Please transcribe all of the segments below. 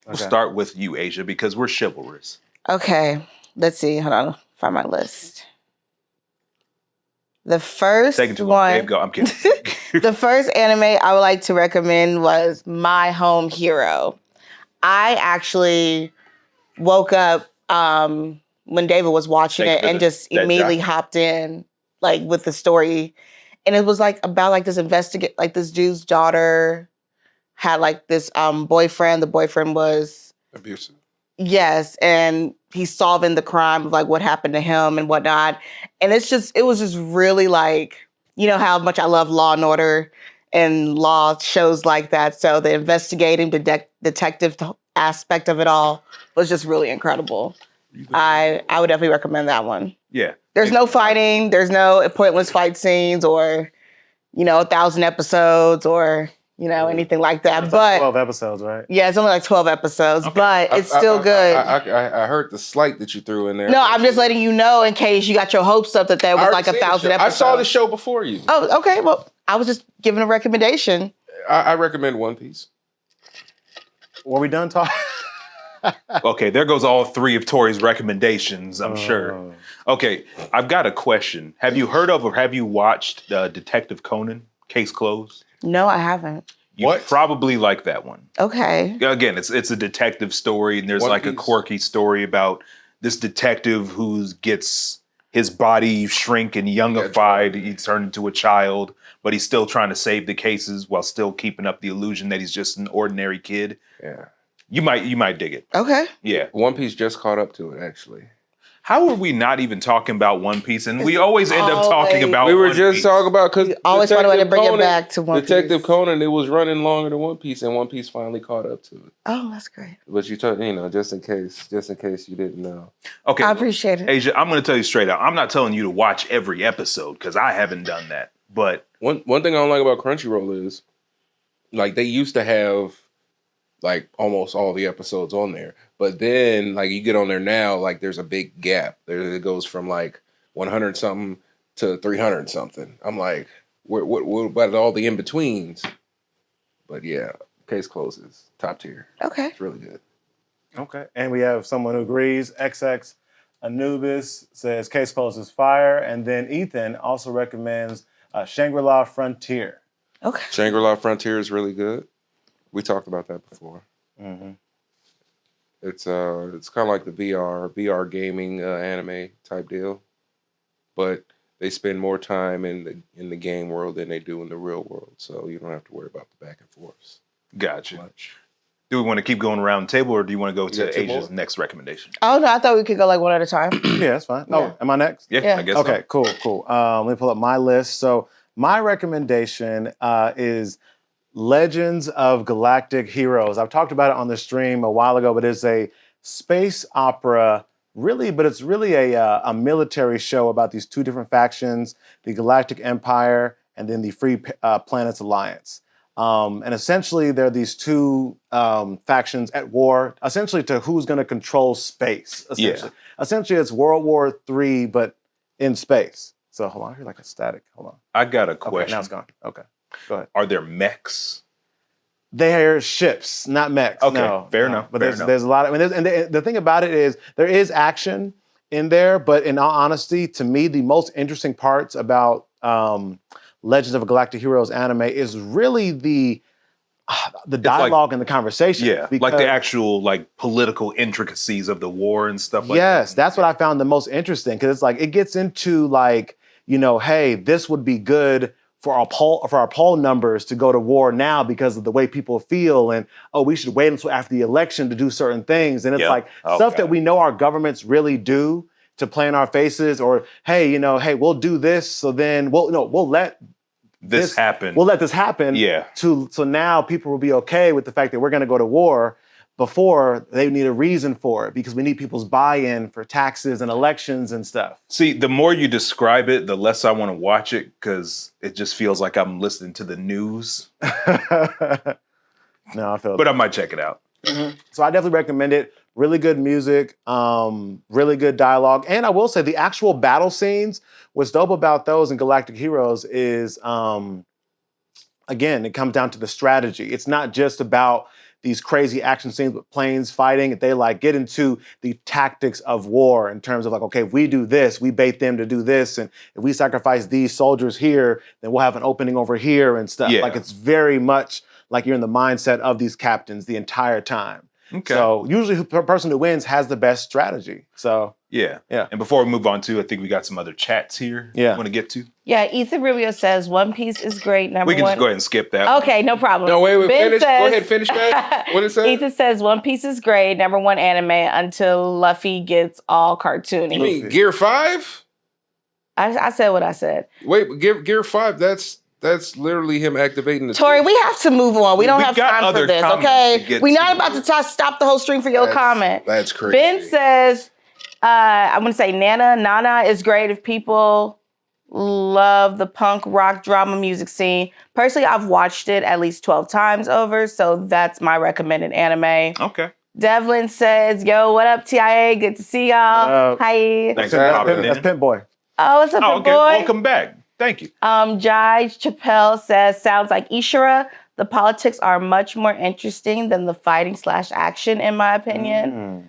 We'll start with you, Asia, because we're chivalrous. Okay, let's see. Hold on, find my list. The first one. Babe, go. I'm kidding. The first anime I would like to recommend was My Home Hero. I actually woke up when David was watching it and just immediately hopped in, like, with the story. And it was like about like this dude's daughter had like this boyfriend. The boyfriend was abusive. Yes, and he's solving the crime of like what happened to him and whatnot. And it was just really like, you know how much I love Law and Order and law shows like that. So the investigating, detective aspect of it all was just really incredible. I would definitely recommend that one. Yeah. There's no fighting. There's no pointless fight scenes or, 1,000 episodes or, anything like that. It's but like 12 episodes, right? Yeah, it's only like 12 episodes, but it's still good. I heard the slight that you threw in there. No, I'm just letting you know in case you got your hopes up that there was like 1,000 episodes. I saw the show before you. Oh, okay. Well, I was just giving a recommendation. I recommend One Piece. Were we done talking? Okay, there goes all three of Tori's recommendations, I'm sure. Okay, I've got a question. Have you heard of or have you watched Detective Conan, Case Closed? No, I haven't. You probably like that one. Okay. Again, it's a detective story, and there's like a quirky story about this detective who gets his body shrink and youngified. He's turned into a child, but he's still trying to save the cases while still keeping up the illusion that he's just an ordinary kid. Yeah. You might dig it. Okay. Yeah. One Piece just caught up to it, actually. How are we not even talking about One Piece? And we always end up talking about We were One just Piece. talking about because always find a way to bring it back to One Piece. Detective Conan, it was running longer than One Piece, and One Piece finally caught up to it. Oh, that's great. But you told just in case you didn't know. Okay, I appreciate it. Asia, I'm going to tell you straight out. I'm not telling you to watch every episode because I haven't done that. But one thing I don't like about Crunchyroll is, like, they used to have like almost all the episodes on there. But then like you get on there now, like there's a big gap. It goes from like 100 something to 300 something. I'm like, what about all the in-betweens? But yeah, Case Closes, top tier. Okay. It's really good. Okay. And we have someone who agrees. XX Anubis says Case Closes fire. And then Ethan also recommends Shangri-La Frontier. Okay. Shangri-La Frontier is really good. We talked about that before. Mm-hmm. It's kind of like the VR gaming anime type deal, but they spend more time in the game world than they do in the real world, so you don't have to worry about the back and forths. Gotcha. Much. Do we want to keep going around the table, or do you want to go to Asia's next recommendation? Oh no, I thought we could go like one at a time. Yeah, that's fine. Oh, am I next? Yeah. I guess. Okay, cool. Let me pull up my list. So my recommendation is Legends of Galactic Heroes. I've talked about it on the stream a while ago, but it's a space opera, but it's really a military show about these two different factions, the Galactic Empire and then the Free Planets Alliance. And essentially, there are these two factions at war, essentially to who's going to control space, essentially. Yeah. Essentially, it's World War III, but in space. So hold on, I hear like a static. Hold on. I got a question. Okay, now it's gone. Okay. Go ahead. Are there mechs? They are ships, not mechs. Okay, no, fair enough. But there's a lot of, and the thing about it is there is action in there, but in all honesty, to me, the most interesting parts about Legends of Galactic Heroes anime is really the dialogue and the conversation. Yeah, like the actual like political intricacies of the war and stuff like that. Yes, that's what I found the most interesting, because it's like it gets into like, hey, this would be good for our poll numbers to go to war now because of the way people feel, and we should wait until after the election to do certain things. And it's like stuff that we know our governments really do to play in our faces, or hey, we'll do this, so then we'll let this happen. We'll let this happen. Yeah. So now people will be okay with the fact that we're going to go to war. Before, they need a reason for it because we need people's buy-in for taxes and elections and stuff. See, the more you describe it, the less I want to watch it because it just feels like I'm listening to the news. No, I feel. But I might check it out. Mm-hmm. So I definitely recommend it. Really good music, really good dialogue. And I will say the actual battle scenes, what's dope about those in Galactic Heroes is, again, it comes down to the strategy. It's not just about these crazy action scenes with planes fighting. They like get into the tactics of war in terms of like, okay, if we do this, we bait them to do this. And if we sacrifice these soldiers here, then we'll have an opening over here and stuff. Yeah. Like it's very much like you're in the mindset of these captains the entire time. Okay. So usually the person who wins has the best strategy. So yeah. Yeah. And before we move on to, I think we got some other chats here. Yeah. Want to get to? Yeah, Ethan Rubio says One Piece is great. Number We can one. just go ahead and skip that. Okay, no problem. No, wait, Ben finish. Go says- ahead, finish that. What it say? Ethan says One Piece is great. Number one anime until Luffy gets all cartoony. You mean Gear 5? I said what I said. Wait, Gear 5, that's literally him activating the Tori, we have to move on. We don't We have got time other for this, comments to okay? get We're to. not about to stop the whole stream for your comment. That's crazy. Ben says, I'm going to say Nana is great if people love the punk rock drama music scene. Personally, I've watched it at least 12 times over, so that's my recommended anime. Okay. Devlin says, yo, what up, TIA? Good to see y'all. Hi. Thanks for popping in. That's Pimp Boy. Oh, what's up, Oh, okay. boy? Welcome back. Thank you. Jai Chappelle says, sounds like Ishura. The politics are much more interesting than the fighting / action, in my opinion.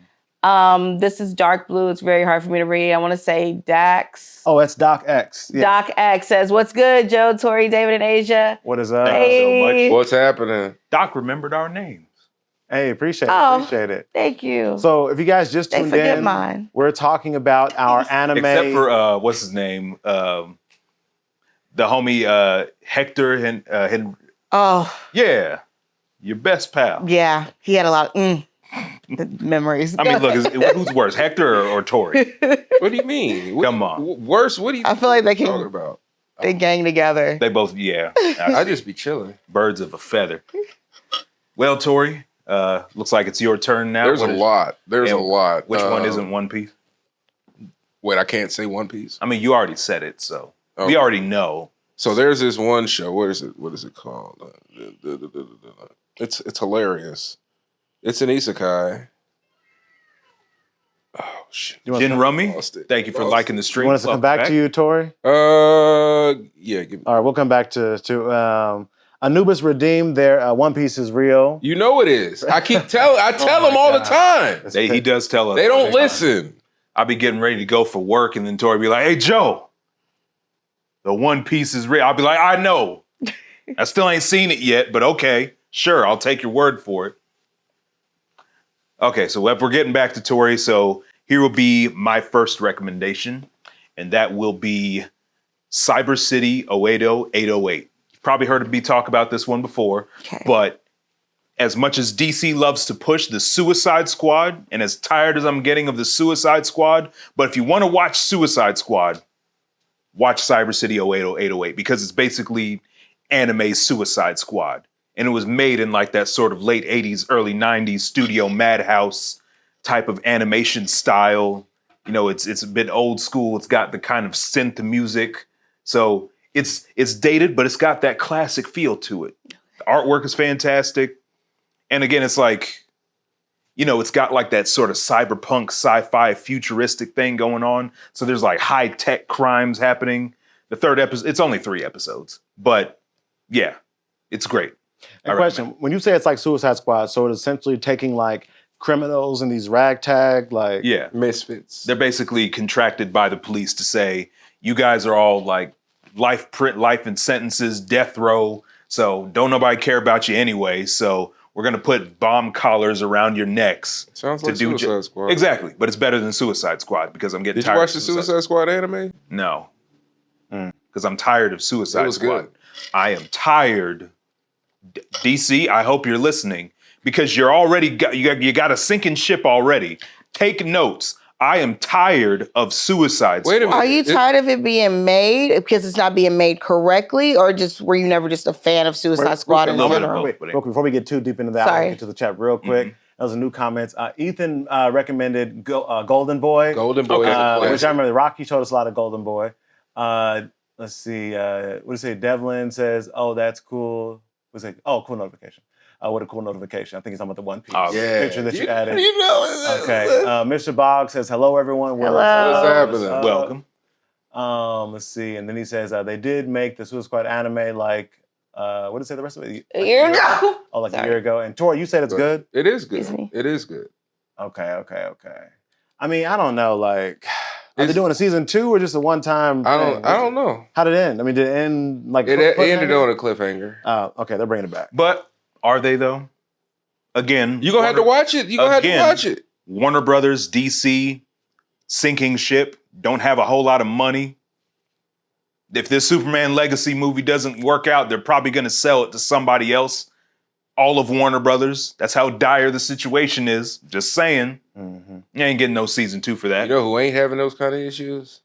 This is dark blue. It's very hard for me to read. I want to say Dax. Oh, that's Doc X. Yeah. Doc X says, what's good, Joe, Tori, David, and Asia? What is up? Thank you so Hey. much. What's happening? Doc remembered our names. Hey, appreciate it. Oh. Appreciate it. Thank you. So if you guys just They tuned forget in, mine. we're talking about our anime. Except for, what's his name? The homie Hector. Oh, Yeah. Your best pal. yeah. He had a lot of the memories. I mean, look, who's worse, Hector or Tori? What do you mean? Come on. Worse? What do you I feel like they talking can about? they gang together. They both, yeah. I just be chilling. Birds of a feather. Well, Tori, looks like it's your turn now. There's What a is- lot. There's a and lot. Which one isn't One Piece? Wait, I can't say One Piece. I mean, you already said it, so we Okay. already know. So there's this one show. What is it? What is it called? It's hilarious. It's an isekai. Oh shit! You want, Jin Rummy, Lost it. thank you for Lost liking the you stream. want us to come back to you, Tori? Yeah. Give me. All right, we'll come back to Anubis Redeemed. Their One Piece is real. You know it is. I keep telling. I tell my them all the God. time. He does tell us. They all don't the time. listen. I'll be getting ready to go for work, and then Tori be like, "Hey, Joe, the One Piece is real." I'll be like, "I know. I still ain't seen it yet, but okay, sure, I'll take your word for it." Okay, so if we're getting back to Tori, so here will be my first recommendation, and that will be Cyber City Oedo 808. You've probably heard me talk about this one before, Okay. but as much as DC loves to push the Suicide Squad, and as tired as I'm getting of the Suicide Squad, but if you want to watch Suicide Squad, watch Cyber City Oedo 808, because it's basically anime Suicide Squad. And it was made in like that sort of late 80s, early 90s studio madhouse type of animation style. You know, it's a bit old school. It's got the kind of synth music. So it's dated, but it's got that classic feel to it. The artwork is fantastic. And again, it's like, you know, it's got like that sort of cyberpunk, sci-fi, futuristic thing going on. So there's like high-tech crimes happening. The third episode, it's only 3 episodes, but yeah, it's great. A question: when you say it's like Suicide Squad, so it's essentially taking like criminals and these ragtag, like Yeah, Misfits. they're basically contracted by the police to say, you guys are all like life and sentences, death row. So don't nobody care about you anyway. So we're gonna put bomb collars around your necks. Sounds to like do Suicide Squad. Exactly, but it's better than Suicide Squad because I'm getting Did you tired. watch of the Suicide Squad anime? No, because I'm tired of Suicide It was Squad. good. I am tired. DC, I hope you're listening because you're already you got a sinking ship already. Take notes. I am tired of Suicide Squad. Wait a minute. Are you tired of it being made because it's not being made correctly, or just were you never just a fan of Suicide Squad in real quick, general? wait. Real quick, before we get too deep into that, Sorry. I'll get to the chat real quick. That was a new comments. Ethan recommended Golden Boy. Golden Boy is a Which classic. I remember Rocky showed us a lot of Golden Boy. Let's see. What do you say? Devlin says, "Oh, that's cool." What's it? Oh, cool notification. What a cool notification. I think he's talking about the One Piece Yeah. picture that you added. You know. Okay. Mr. Boggs says, "Hello, everyone." Hello. What's happening? Welcome. Let's see. And then he says, they did make the Suicide Squad anime like what did it say the rest of it? A year ago. Oh, like Sorry. a year ago. And Tori, you said it's good? It is good. Excuse me. It is good. Okay. I mean, I don't know. Like, are they doing a season 2 or just a one-time I thing? don't know. How did it end? I mean, did it end like It ended on a cliffhanger. Oh, okay. They're bringing it back. But are they though? Again, You're gonna have to watch it. You're gonna have to watch it. Warner Brothers, DC, sinking ship, don't have a whole lot of money. If this Superman Legacy movie doesn't work out, they're probably going to sell it to somebody else. All of Warner Brothers. That's how dire the situation is. Just saying. Mm-hmm. You ain't getting no season 2 for that. You know who ain't having those kind of issues?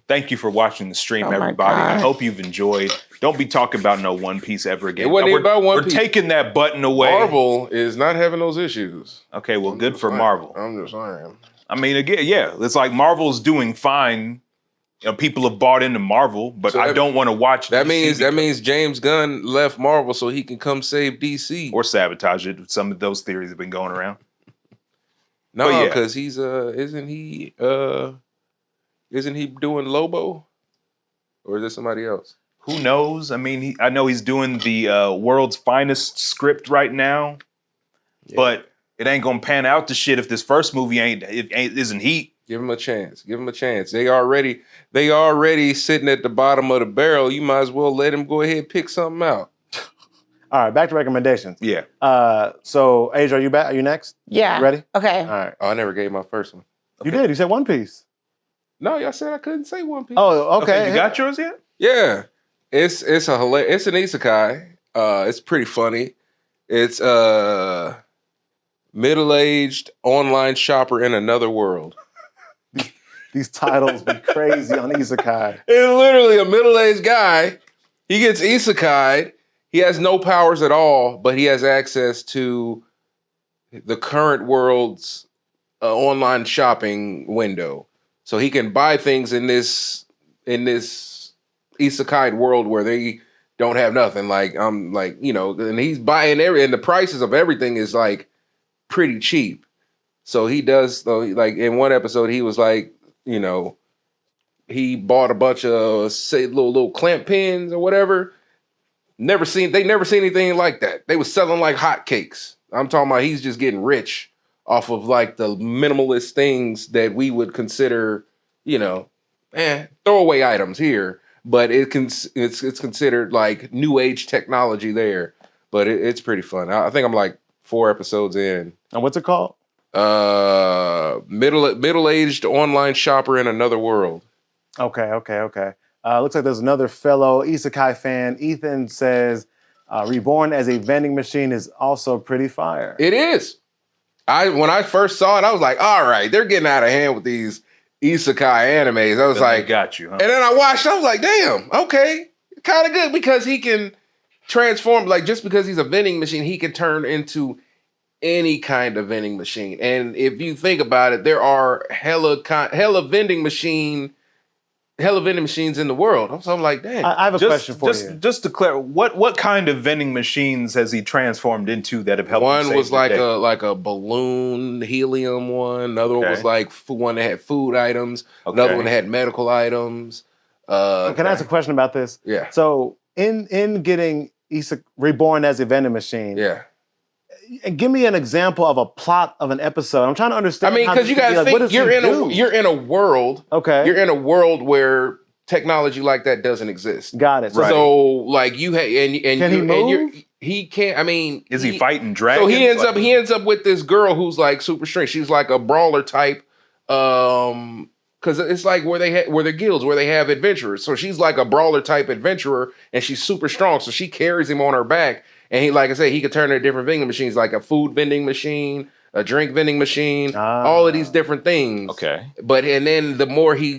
Thank you for watching the stream, Oh my everybody. I God. hope you've enjoyed. Don't be talking about no One Piece ever again. It wasn't even about One Piece. We're taking that button away. Marvel is not having those issues. Okay, well, I'm good just for saying. Marvel. I'm just saying. I mean, again, yeah, it's like Marvel's doing fine. You know, people have bought into Marvel, but So I don't want to watch That DC means James Gunn left Marvel so he can come save DC. or sabotage it. Some of those theories have been going around. No, yeah. because he's isn't he doing Lobo? Or is it somebody else? Who knows? I mean, I know he's doing the world's finest script right now, but it ain't gonna pan out to shit if this first movie isn't heat. Give him a chance. Give him a chance. They already sitting at the bottom of the barrel. You might as well let him go ahead and pick something out. All right, back to recommendations. Yeah. So, Asia, are you back? Are you next? Yeah. You ready? Okay. All right. Oh, I never gave my first one. You did. You said One Piece. No, y'all said I couldn't say One Piece. Oh, okay. You got yours yet? Yeah. It's an isekai. It's pretty funny. It's middle-aged online shopper in another world. These titles be crazy on Isekai. It's literally a middle-aged guy. He gets isekai'd. He has no powers at all, but he has access to the current world's online shopping window. So he can buy things in this isekai world where they don't have nothing. And he's buying and the prices of everything is like pretty cheap. So he does, though, like in one episode, he was like, he bought a bunch of little clamp pins or whatever. They never seen anything like that. They was selling like hotcakes. I'm talking about he's just getting rich off of like the minimalist things that we would consider, throwaway items here. But it's considered like new age technology there. But it's pretty fun. I think I'm like 4 episodes in. And what's it called? Middle-aged online shopper in another world. Okay. Looks like there's another fellow Isekai fan. Ethan says, Reborn as a vending machine is also pretty fire. It is. When I first saw it, I was like, all right, they're getting out of hand with these isekai animes. I was like, got you, huh? And then I watched, I was like, damn, okay. Kind of good because he can transform, like just because he's a vending machine, he can turn into any kind of vending machine. And if you think about it, there are hella vending machines in the world. So I'm like, dang. I have a question for you. Just to clarify, what kind of vending machines has he transformed into that have helped him One save was the like day? a balloon helium one. Another one was like one that had food items. Okay. Another one that had medical items. Can I ask a question about this? Yeah. So in getting Reborn as a vending machine, Yeah. give me an example of a plot of an episode. I'm trying to understand. I mean, because you got to think you're in a world. Okay. You're in a world where technology like that doesn't exist. Got it. Right. So like you have and Can he move? He can't. I mean, Is he fighting dragons? So he ends up with this girl who's like super strength. She's like a brawler type. Because it's like where they're guilds where they have adventurers. So she's like a brawler type adventurer, and she's super strong. So she carries him on her back. And he, like I said, he could turn into different vending machines, like a food vending machine, a drink vending machine, all of these different things. Okay. And then the more he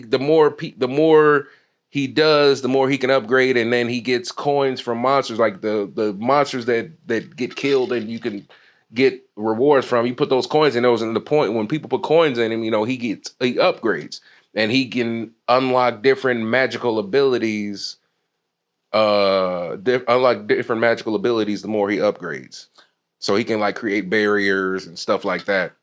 does, the more he can upgrade, and then he gets coins from monsters, like the monsters that get killed, and you can get rewards from. You put those coins in those, and the point when people put coins in him, he upgrades, and he can unlock different magical abilities. Unlike different magical abilities the more he upgrades, so he can like create barriers and stuff like that.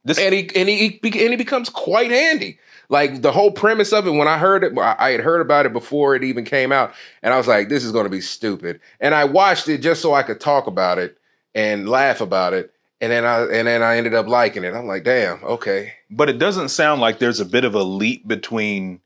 and he becomes quite handy. Like the whole premise of it, when I heard it, I had heard about it before it even came out, and I was like, "This is going to be stupid." And I watched it just so I could talk about it and laugh about it, and then I ended up liking it. I'm like, "Damn, okay." But it doesn't sound like there's a bit of a leap between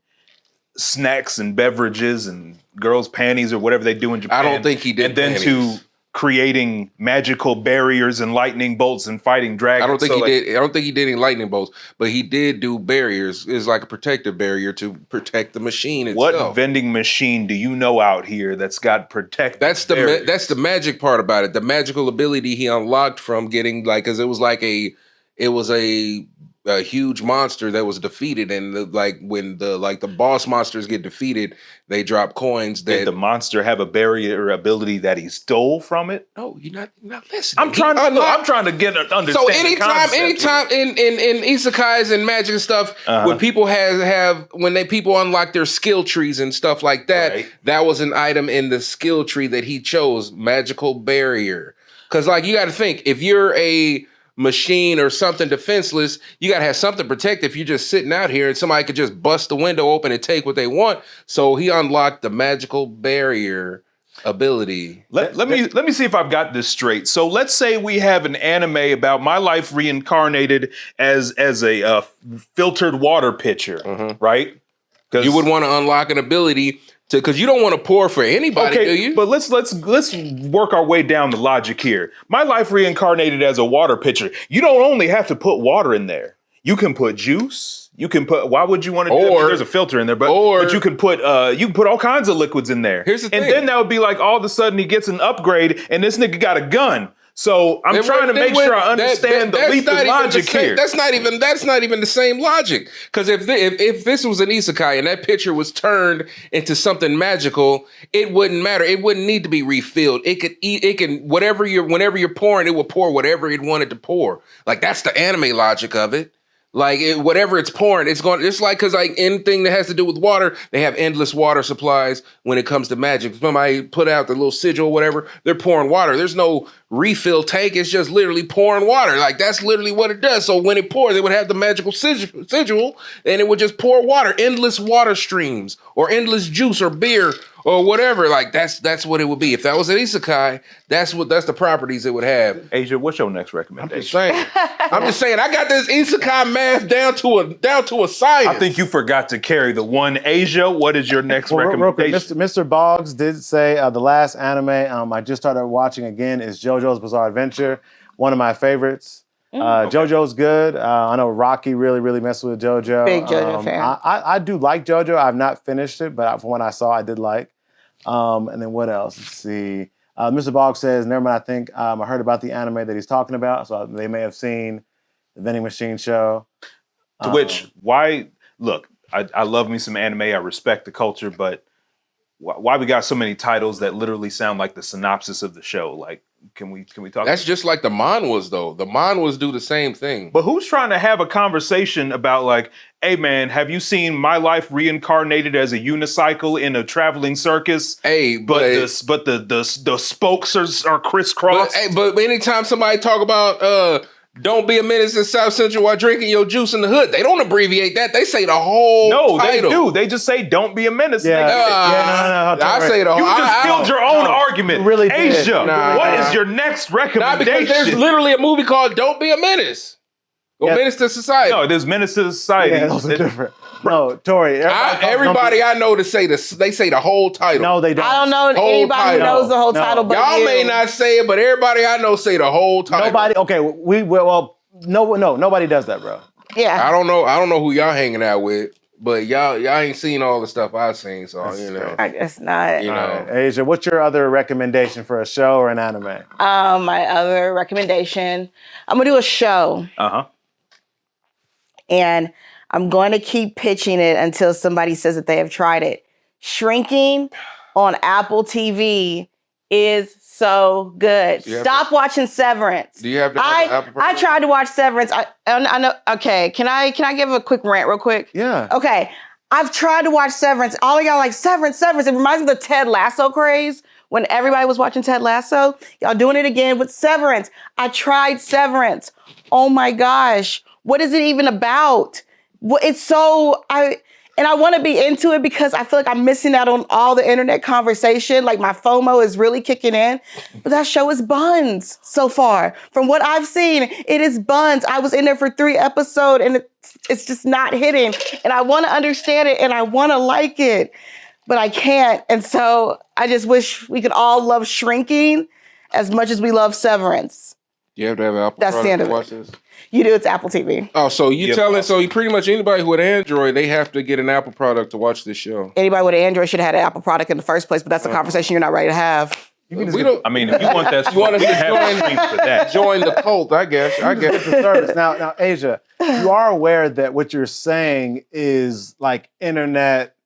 snacks and beverages and girls' panties or whatever they do in Japan. I don't think he did. And then panties. to creating magical barriers and lightning bolts and fighting dragons. I don't think he did. I don't think he did any lightning bolts, but he did do barriers. It's like a protective barrier to protect the machine itself. What vending machine do you know out here that's got protective That's the magic part about it. The magical ability he unlocked from getting because it was a huge monster that was defeated, and when the boss monsters get defeated, they drop coins. Did the monster have a barrier ability that he stole from it? No, you're not listening. I'm trying to get an understanding. So anytime in isekais and magic and stuff, when people people unlock their skill trees and stuff like that, right. That was an item in the skill tree that he chose, magical barrier. Because you got to think, if you're a machine or something defenseless, you got to have something protected. If you're just sitting out here and somebody could just bust the window open and take what they want. So he unlocked the magical barrier ability. Let me see if I've got this straight. So let's say we have an anime about my life reincarnated as a filtered water pitcher, right? You would want to unlock an ability because you don't want to pour for anybody, do you? But let's work our way down the logic here. My life reincarnated as a water pitcher. You don't only have to put water in there. You can put juice. You can put. Why would you want to do that? There's a filter in there, but you can put all kinds of liquids in there. Here's the thing. And then that would be like all of a sudden he gets an upgrade, and this nigga got a gun. So I'm trying to make sure I understand the leap of logic here. That's not even the same logic. Because if this was an isekai and that pitcher was turned into something magical, it wouldn't matter. It wouldn't need to be refilled. It can whenever you're pouring, it will pour whatever it wanted to pour. Like that's the anime logic of it. Whatever it's pouring, it's going. It's because anything that has to do with water, they have endless water supplies when it comes to magic. Somebody put out the little sigil, or whatever, they're pouring water. There's no refill tank. It's just literally pouring water. That's literally what it does. So when it pours, it would have the magical sigil, and it would just pour water, endless water streams, or endless juice or beer or whatever. That's what it would be. If that was an isekai, that's the properties it would have. Asia, what's your next recommendation? I'm just saying. I got this isekai math down to a science. I think you forgot to carry the one. Asia, what is your next recommendation? Mr. Boggs did say the last anime I just started watching again is JoJo's Bizarre Adventure, one of my favorites. JoJo's good. I know Rocky really messed with JoJo. Big JoJo fan. I do like JoJo. I've not finished it, but from what I saw, I did like. And then what else? Let's see. Mr. Boggs says, never mind, I think I heard about the anime that he's talking about, so they may have seen the vending machine show. Look, I love me some anime. I respect the culture, but why we got so many titles that literally sound like the synopsis of the show? Can we talk? That's just like the manhwas, though. The manhwas do the same thing. But who's trying to have a conversation about hey man, have you seen my life reincarnated as a unicycle in a traveling circus? Hey, but the spokes are crisscrossed. But anytime somebody talk about don't be a menace in South Central while drinking your juice in the hood, they don't abbreviate that. They say the whole title. They do. They just say don't be a menace. Yeah, no. I say the whole. You just killed your own argument. Really Asia, what is your next recommendation? Because there's literally a movie called Don't Be a Menace. Or Menace to Society. No, there's Menace to Society. Yeah, those are different. No, Tori. Everybody I know they say the whole title. No, they don't. I don't know anybody who knows the whole title. But y'all may not say it, but everybody I know say the whole title. Nobody. Okay, nobody does that, bro. Yeah. I don't know who y'all hanging out with, but y'all ain't seen all the stuff I've seen, so I guess not. Right. Asia, what's your other recommendation for a show or an anime? My other recommendation, I'm gonna do a show. And I'm going to keep pitching it until somebody says that they have tried it. Shrinking on Apple TV is so good. Stop watching Severance. Do you have to have Apple I tried to watch Severance. I know. Okay, can I give a quick rant real quick? Yeah. Okay, I've tried to watch Severance. All of y'all like Severance. It reminds me of the Ted Lasso craze when everybody was watching Ted Lasso. Y'all doing it again with Severance. I tried Severance. Oh my gosh. What is it even about? It's so I want to be into it because I feel like I'm missing out on all the internet conversation. Like my FOMO is really kicking in. But that show is buns so far. From what I've seen, it is buns. I was in there for 3 episodes and it's just not hitting. And I want to understand it and I want to like it, but I can't. And so I just wish we could all love Shrinking as much as we love Severance. You have to have an Apple That's the end product of to watch it. this? You do, it's Apple TV. Oh, so so pretty much anybody with Android, they have to get an Apple product to watch this show. Anybody with an Android should have had an Apple product in the first place, but that's a conversation you're not ready to have. I mean, if you want that, you want us to for that. join the cult, I guess. The service. Now, Asia, you are aware that what you're saying is like internet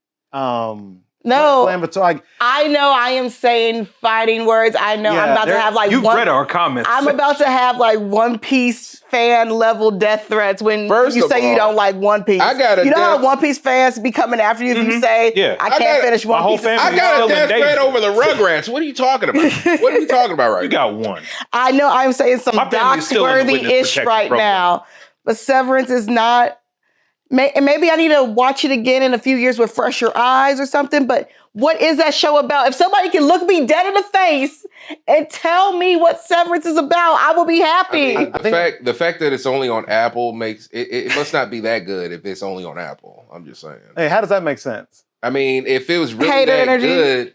No, like, I know I am saying fighting words. I know I'm about to have like you've read our comments. I'm about to have like One Piece fan level death threats when you say you don't like One Piece. You know how One Piece fans be coming after you if you say I can't finish One Piece. I got a death threat over the Rugrats. What are you talking about? What are you talking about right now? You got one. I know I'm saying some dox-worthy-ish right now, but Severance is not. Maybe I need to watch it again in a few years with fresher eyes or something, but what is that show about? If somebody can look me dead in the face and tell me what Severance is about, I will be happy. The fact that it's only on Apple makes it must not be that good if it's only on Apple. I'm just saying. Hey, how does that make sense? I mean, if it was really good,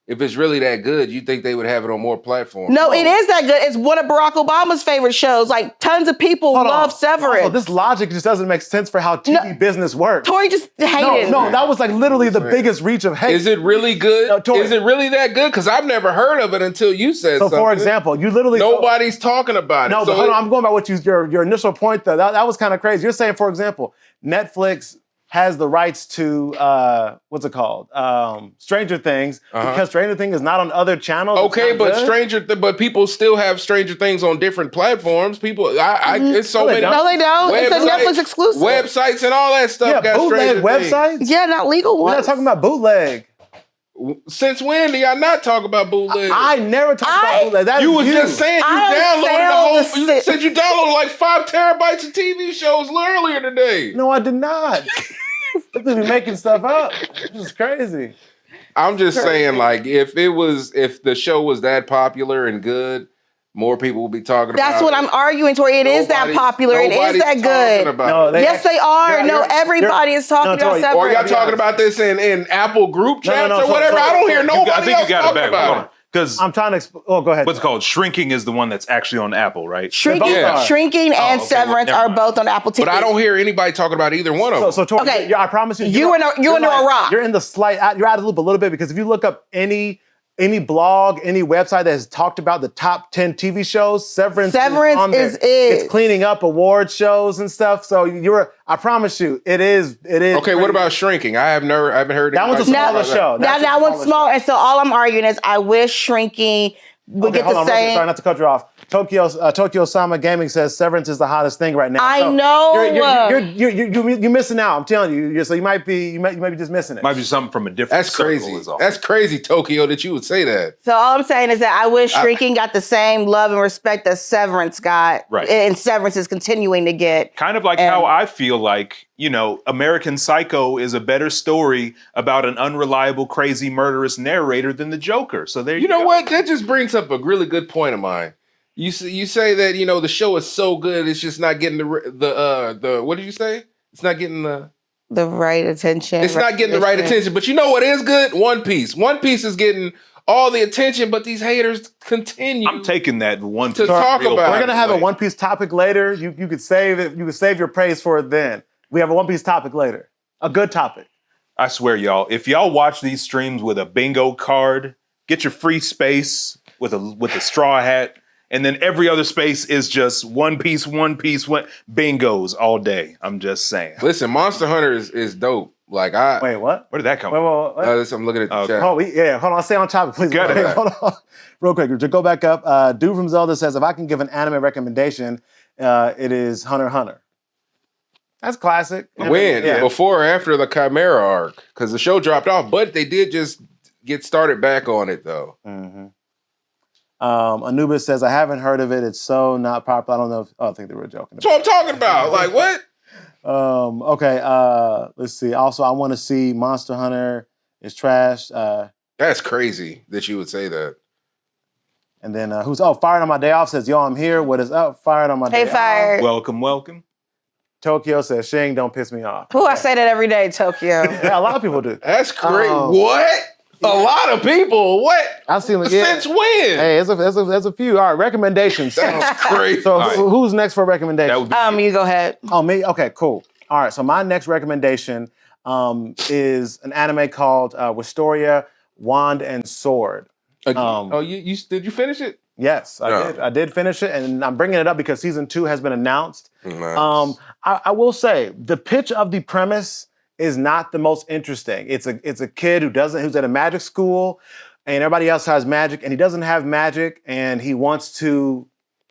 if it's really that good, you think they would have it on more platforms? No, it is that good. It's one of Barack Obama's favorite shows. Like, tons of people love Severance. Also, this logic just doesn't make sense for how TV business works. Tori just hated it. No, that was like literally the biggest reach of hate. Is it really good? Is it really that good? Because I've never heard of it until you said something. So, for example, you literally... Nobody's talking about it. No, but hold on, I'm going by what your initial point, though. That was kind of crazy. You're saying, for example, Netflix has the rights to what's it called? Stranger Things, because Stranger Things is not on other channels. Okay, but people still have Stranger Things on different platforms. People, it's so many. No, they don't. It's a Netflix exclusive. Websites and all that stuff got Stranger websites. Things. Yeah, not legal ones. We're not talking about bootleg. Since when do y'all not talk about bootleg? I never talked about bootleg. That you was just saying you downloaded the whole. You said you downloaded like 5 terabytes of TV shows earlier today. No, I did not. I'm just making stuff up. This is crazy. I'm just saying, like, if the show was that popular and good, more people would be talking about it. That's what I'm arguing, Tori. It is that popular. It is that good. Yes, they are. Everybody is talking about Severance. Or y'all talking about this in Apple group chats or whatever. I don't hear nobody else talking about it. Because I'm trying to go ahead. What's it called? Shrinking is the one that's actually on Apple, right? Shrinking and Severance are both on Apple TV. But I don't hear anybody talking about either one of them. So Tori, I promise you, you're under a rock. You're in the you're out of the loop a little bit, because if you look up any blog, any website that has talked about the top 10 TV shows, Severance is it. It's cleaning up award shows and stuff. So I promise you, it is. Okay, crazy. What about Shrinking? I haven't heard that one's a smaller show. That one's smaller. And so all I'm arguing is I wish Shrinking would get the same. Sorry, not to cut you off. Tokyo Sama Gaming says Severance is the hottest thing right now. I know. You're missing out. I'm telling you. So you might be just missing it. Might be something from a different. That's crazy. That's crazy, Tokyo, that you would say that. So all I'm saying is that I wish Shrinking got the same love and respect that Severance got, right? And Severance is continuing to get. Kind of like how I feel like, American Psycho is a better story about an unreliable, crazy, murderous narrator than the Joker. So there you go. You know what? That just brings up a really good point of mine. You say that the show is so good, it's just not getting the what did you say? It's not getting the right attention. It's not getting the right attention. But you know what is good? One Piece. One Piece is getting all the attention, but these haters continue. I'm taking that One Piece to talk about. We're gonna have a One Piece topic later. You could save it. You could save your praise for it then. We have a One Piece topic later. A good topic. I swear, y'all, if y'all watch these streams with a bingo card, get your free space with a straw hat. And then every other space is just One Piece, bingos all day. I'm just saying. Listen, Monster Hunter is dope. Like Wait, what? Where did that come from? I'm looking at the chat. Hold on. I'll stay on topic, please. Hold on. Real quick, to go back up. Dude from Zelda says, if I can give an anime recommendation, it is Hunter x Hunter. That's classic. When? Yeah. Before or after the Chimera arc? Because the show dropped off, but they did just get started back on it, though. Mm-hmm. Anubis says, I haven't heard of it. It's so not popular. I don't know if, I think they were joking. That's what I'm talking about. Like, what? Okay, let's see. Also, I want to see Monster Hunter is trash. That's crazy that you would say that. And then Fired on My Day Off says, yo, I'm here. What is up? Fired on My Day Hey, Fired. Off. Welcome. Tokyo says, Shing, don't piss me off. I say that every day, Tokyo. Yeah, a lot of people do. That's crazy. What? A lot of people. What? I've seen Since when? Hey, there's a few. All right, recommendations. That's crazy. So who's next for a recommendation? That would be You go ahead. Oh, me? Okay, cool. All right, so my next recommendation is an anime called Wistoria, Wand and Sword. You did you finish it? Yes, I did. I did finish it, and I'm bringing it up because season 2 has been announced. Nice. I will say the pitch of the premise is not the most interesting. It's a kid who's at a magic school, and everybody else has magic, and he doesn't have magic, and he wants to,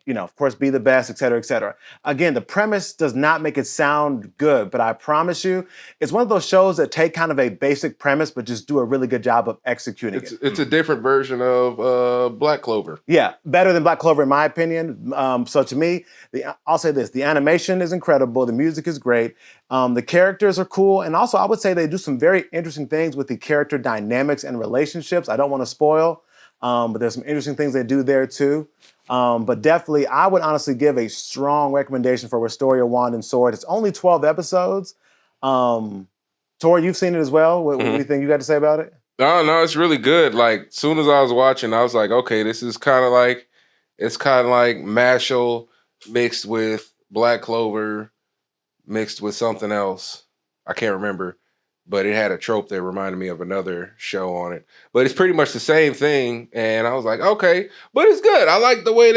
of course, be the best, et cetera, et cetera. Again, the premise does not make it sound good, but I promise you, it's one of those shows that take kind of a basic premise, but just do a really good job of executing it. It's a different version of Black Clover. Yeah, better than Black Clover in my opinion. So to me, I'll say this, the animation is incredible, the music is great, the characters are cool, and also I would say they do some very interesting things with the character dynamics and relationships. I don't want to spoil, but there's some interesting things they do there too. But definitely, I would honestly give a strong recommendation for Wistoria, Wand and Sword. It's only 12 episodes. Tori, you've seen it as well. What do you think you got to say about it? No, it's really good. Like, soon as I was watching, I was like, okay, this is kind of like Mashal mixed with Black Clover, mixed with something else. I can't remember. But it had a trope that reminded me of another show on it. But it's pretty much the same thing, and I was like, okay, but it's good. I like the way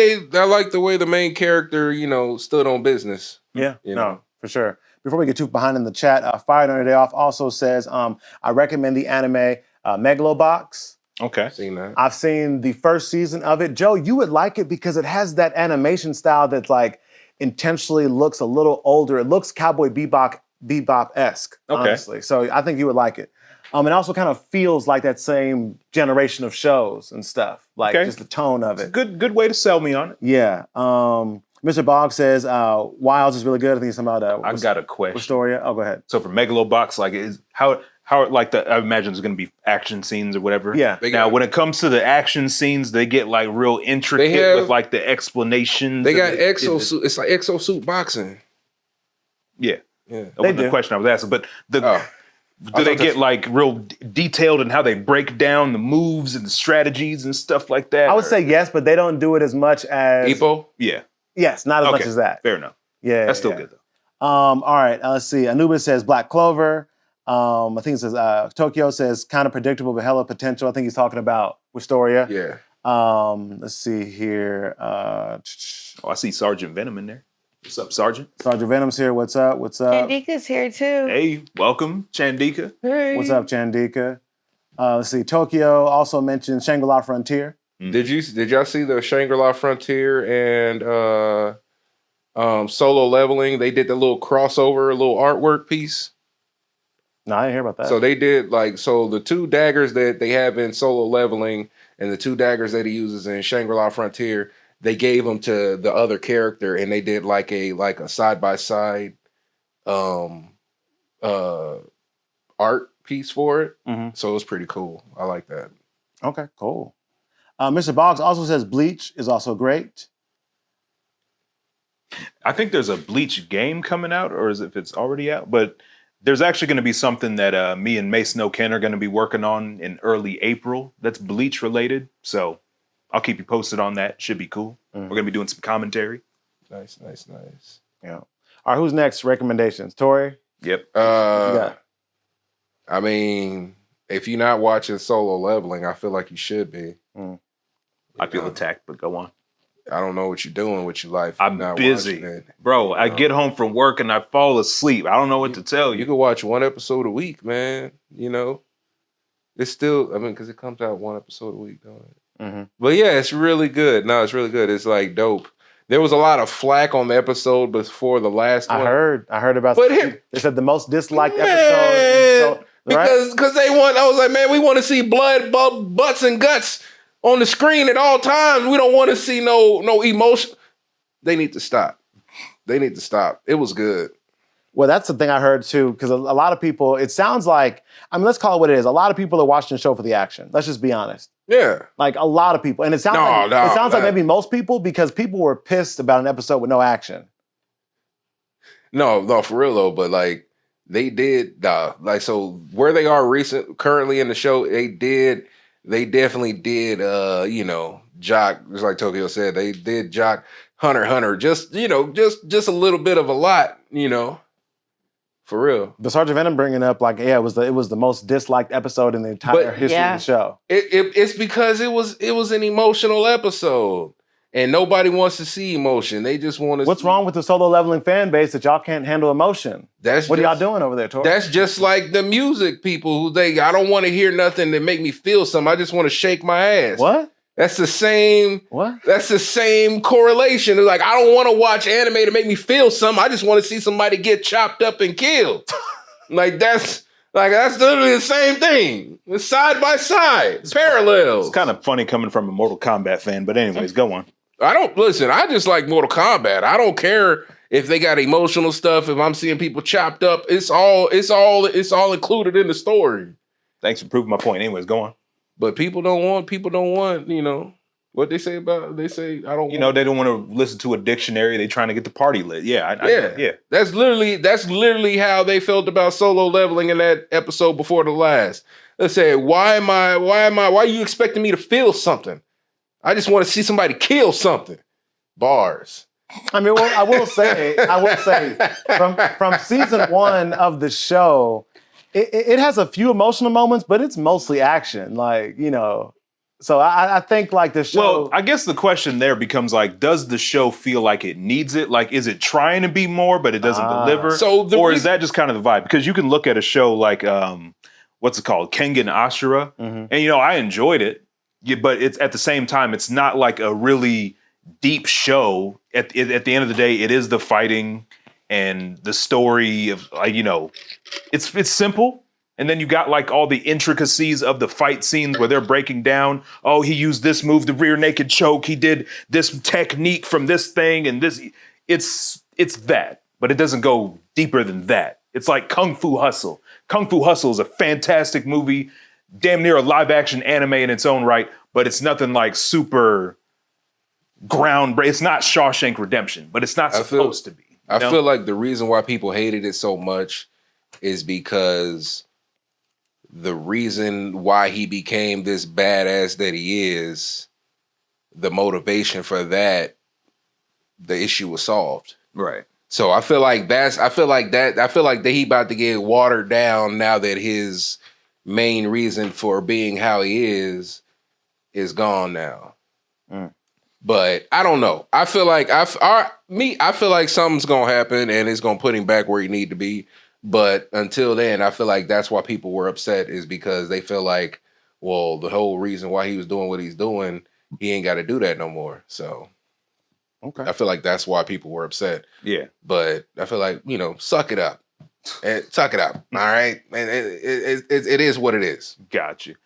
the main character, stood on business. Yeah, no, for sure. Before we get too behind in the chat, Fired on Your Day Off also says, I recommend the anime Megalobox. Okay. Seen that. I've seen the first season of it. Joe, you would like it because it has that animation style that's like intentionally looks a little older. It looks Cowboy Bebop-esque, honestly. So I think you would like it. It also kind of feels like that same generation of shows and stuff, like just the tone of it. Good way to sell me on it. Yeah. Mr. Bogg says Wilds is really good. I think it's about I got a question. Wistoria. Oh, go ahead. So for Megalobox, like how like I imagine there's going to be action scenes or whatever. Yeah. Now when it comes to the action scenes, they get like real intricate with like the explanations. They got exosuit. It's like exosuit boxing. Yeah. Yeah. That wasn't the question I was asking, but do they get like real detailed in how they break down the moves and the strategies and stuff like that? I would say yes, but they don't do it as much as Ippo? Yeah. Yes, not as much as that. Fair enough. Yeah. That's still good though. All right, let's see. Anubis says Black Clover. I think it says Tokyo says kind of predictable but hella potential. I think he's talking about Wistoria. Yeah. Let's see here. I see Sergeant Venom in there. What's up, Sergeant? Sergeant Venom's here. What's up? What's up? Chandika's here too. Hey, welcome, Chandika. Hey. What's up, Chandika? Let's see. Tokyo also mentioned Shangri-La Frontier. Did y'all see the Shangri-La Frontier and Solo Leveling? They did the little crossover, little artwork piece. No, I didn't hear about that. So they did the 2 daggers that they have in Solo Leveling and the 2 daggers that he uses in Shangri-La Frontier, they gave them to the other character, and they did like a side by side art piece for it. Mm-hmm. So it was pretty cool. I like that. Okay, cool. Mr. Boggs also says Bleach is also great. I think there's a Bleach game coming out, or is it if it's already out? But there's actually going to be something that me and Mace No Ken are going to be working on in early April. That's Bleach related. So I'll keep you posted on that. Should be cool. Mm-hmm. We're going to be doing some commentary. Nice. Yeah. All right, who's next? Recommendations. Tori? Yep. What you got? I mean, if you're not watching Solo Leveling, I feel like you should be. I feel attacked, but go on. I don't know what you're doing with your life. I'm busy. Bro, I get home from work and I fall asleep. I don't know what to tell you. You can watch 1 episode a week, man. It's still, because it comes out 1 episode a week, don't it? Mm-hmm. But yeah, it's really good. No, it's really good. It's like dope. There was a lot of flack on the episode before the last one. I heard about But they said the most disliked episode. Because they want, I was like, man, we want to see blood, butts, and guts. on the screen at all times. We don't want to see no emotion. They need to stop. It was good. Well, that's the thing I heard too, because a lot of people, it sounds like, let's call it what it is. A lot of people are watching the show for the action. Let's just be honest. Yeah. Like a lot of people. And it sounds like maybe most people, because people were pissed about an episode with no action. No, for real though, but like they did, so where they are currently in the show, they definitely did, jock, just like Tokyo said, they did jock Hunter, just a little bit of a lot, for real. The Sergeant Venom bringing up it was the most disliked episode in the entire history of the show. It's because it was an emotional episode. And nobody wants to see emotion. They just want to. What's wrong with the solo leveling fan base that y'all can't handle emotion? What are y'all doing over there, Tori? That's just like the music people I don't want to hear nothing that make me feel something. I just want to shake my ass. What? That's the same. What? That's the same correlation. It's like I don't want to watch anime to make me feel something. I just want to see somebody get chopped up and killed. That's literally the same thing. It's side by side. It's parallels. It's kind of funny coming from a Mortal Kombat fan, but anyways, go on. I just like Mortal Kombat. I don't care if they got emotional stuff. If I'm seeing people chopped up, it's all included in the story. Thanks for proving my point. Anyways, go on. But people don't want, what they say about, they say, I don't want. They don't want to listen to a dictionary. They're trying to get the party lit. Yeah. Yeah. That's literally how they felt about solo leveling in that episode before the last. Let's say, why are you expecting me to feel something? I just want to see somebody kill something. Bars. I will say, from season 1 of the show, it has a few emotional moments, but it's mostly action. So I think the show. Well, I guess the question there becomes does the show feel like it needs it? Is it trying to be more, but it doesn't deliver? Is that just kind of the vibe? Because you can look at a show like, what's it called? Kengan Ashura. Mm-hmm. And, I enjoyed it. Yeah, but it's at the same time, it's not like a really deep show. At the end of the day, it is the fighting and the story of it's simple. And then you got all the intricacies of the fight scenes where they're breaking down. Oh, he used this move, the rear naked choke. He did this technique from this thing and this. It's that, but it doesn't go deeper than that. It's like Kung Fu Hustle. Kung Fu Hustle is a fantastic movie. Damn near a live action anime in its own right, but it's nothing super groundbreaking. It's not Shawshank Redemption, but it's not supposed to be. I feel like the reason why people hated it so much is because the reason why he became this badass that he is, the motivation for that, the issue was solved. Right. So I feel like that he about to get watered down now that his main reason for being how he is gone now. But I don't know. I feel like I feel like something's gonna happen and it's gonna put him back where he need to be. But until then, I feel like that's why people were upset, is because they feel like, well, the whole reason why he was doing what he's doing, he ain't got to do that no more. So okay, I feel like that's why people were upset. Yeah. But I feel like, suck it up. Suck it up. All right. And it is what it is. Gotcha.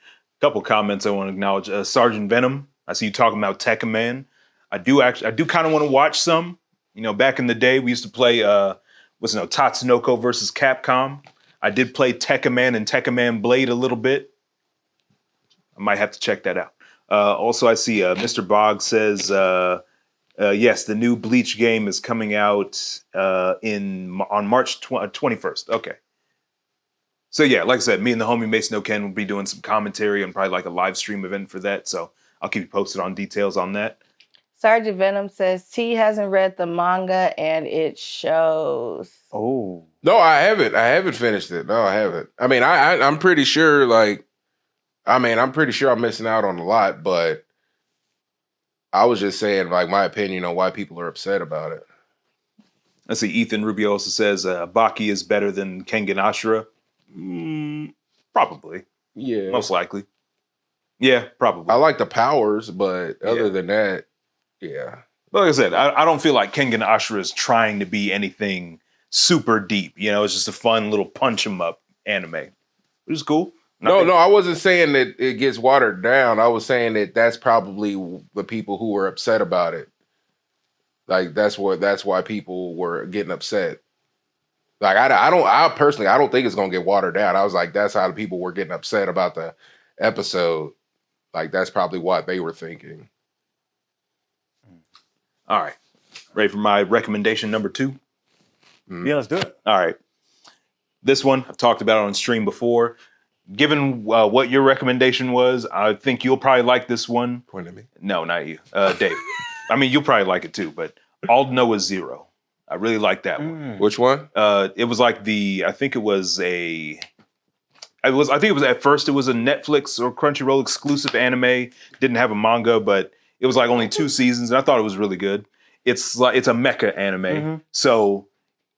Couple comments I want to acknowledge. Sergeant Venom, I see you talking about Tekken Man. I do kind of want to watch some. Back in the day, we used to play Tatsunoko versus Capcom. I did play Tekken Man and Tekken Man Blade a little bit. I might have to check that out. Also, I see Mr. Boggs says, yes, the new Bleach game is coming out on March 21st. Okay. So yeah, like I said, me and the homie Mason O'Ken will be doing some commentary and probably a live stream event for that. So I'll keep you posted on details on that. Sergeant Venom says T hasn't read the manga and it shows. Oh. No, I haven't. I haven't finished it. No, I haven't. I mean, I'm pretty sure I'm pretty sure I'm missing out on a lot, but I was just saying my opinion on why people are upset about it. Let's see, Ethan Rubio also says Baki is better than Kengan Ashura. Probably. Yeah. Most likely. Yeah, probably. I like the powers, but other than that, yeah. Like I said, I don't feel like Kengan Ashura is trying to be anything super deep. It's just a fun little punch 'em up anime, which is cool. No, I wasn't saying that it gets watered down. I was saying that that's probably the people who were upset about it. Like that's why people were getting upset. Like I personally don't think it's gonna get watered down. I was like, that's how the people were getting upset about the episode. Like that's probably what they were thinking. All right. Ready for my recommendation number 2? Yeah, let's do it. All right. This one, I've talked about it on stream before. Given what your recommendation was, I think you'll probably like this one. Point at me. No, not you. Dave. I mean, you'll probably like it too, but All Noah Zero. I really like that one. Which one? It was like I think it was at first it was a Netflix or Crunchyroll exclusive anime. Didn't have a manga, but it was like only 2 seasons, and I thought it was really good. It's a mecha anime. So,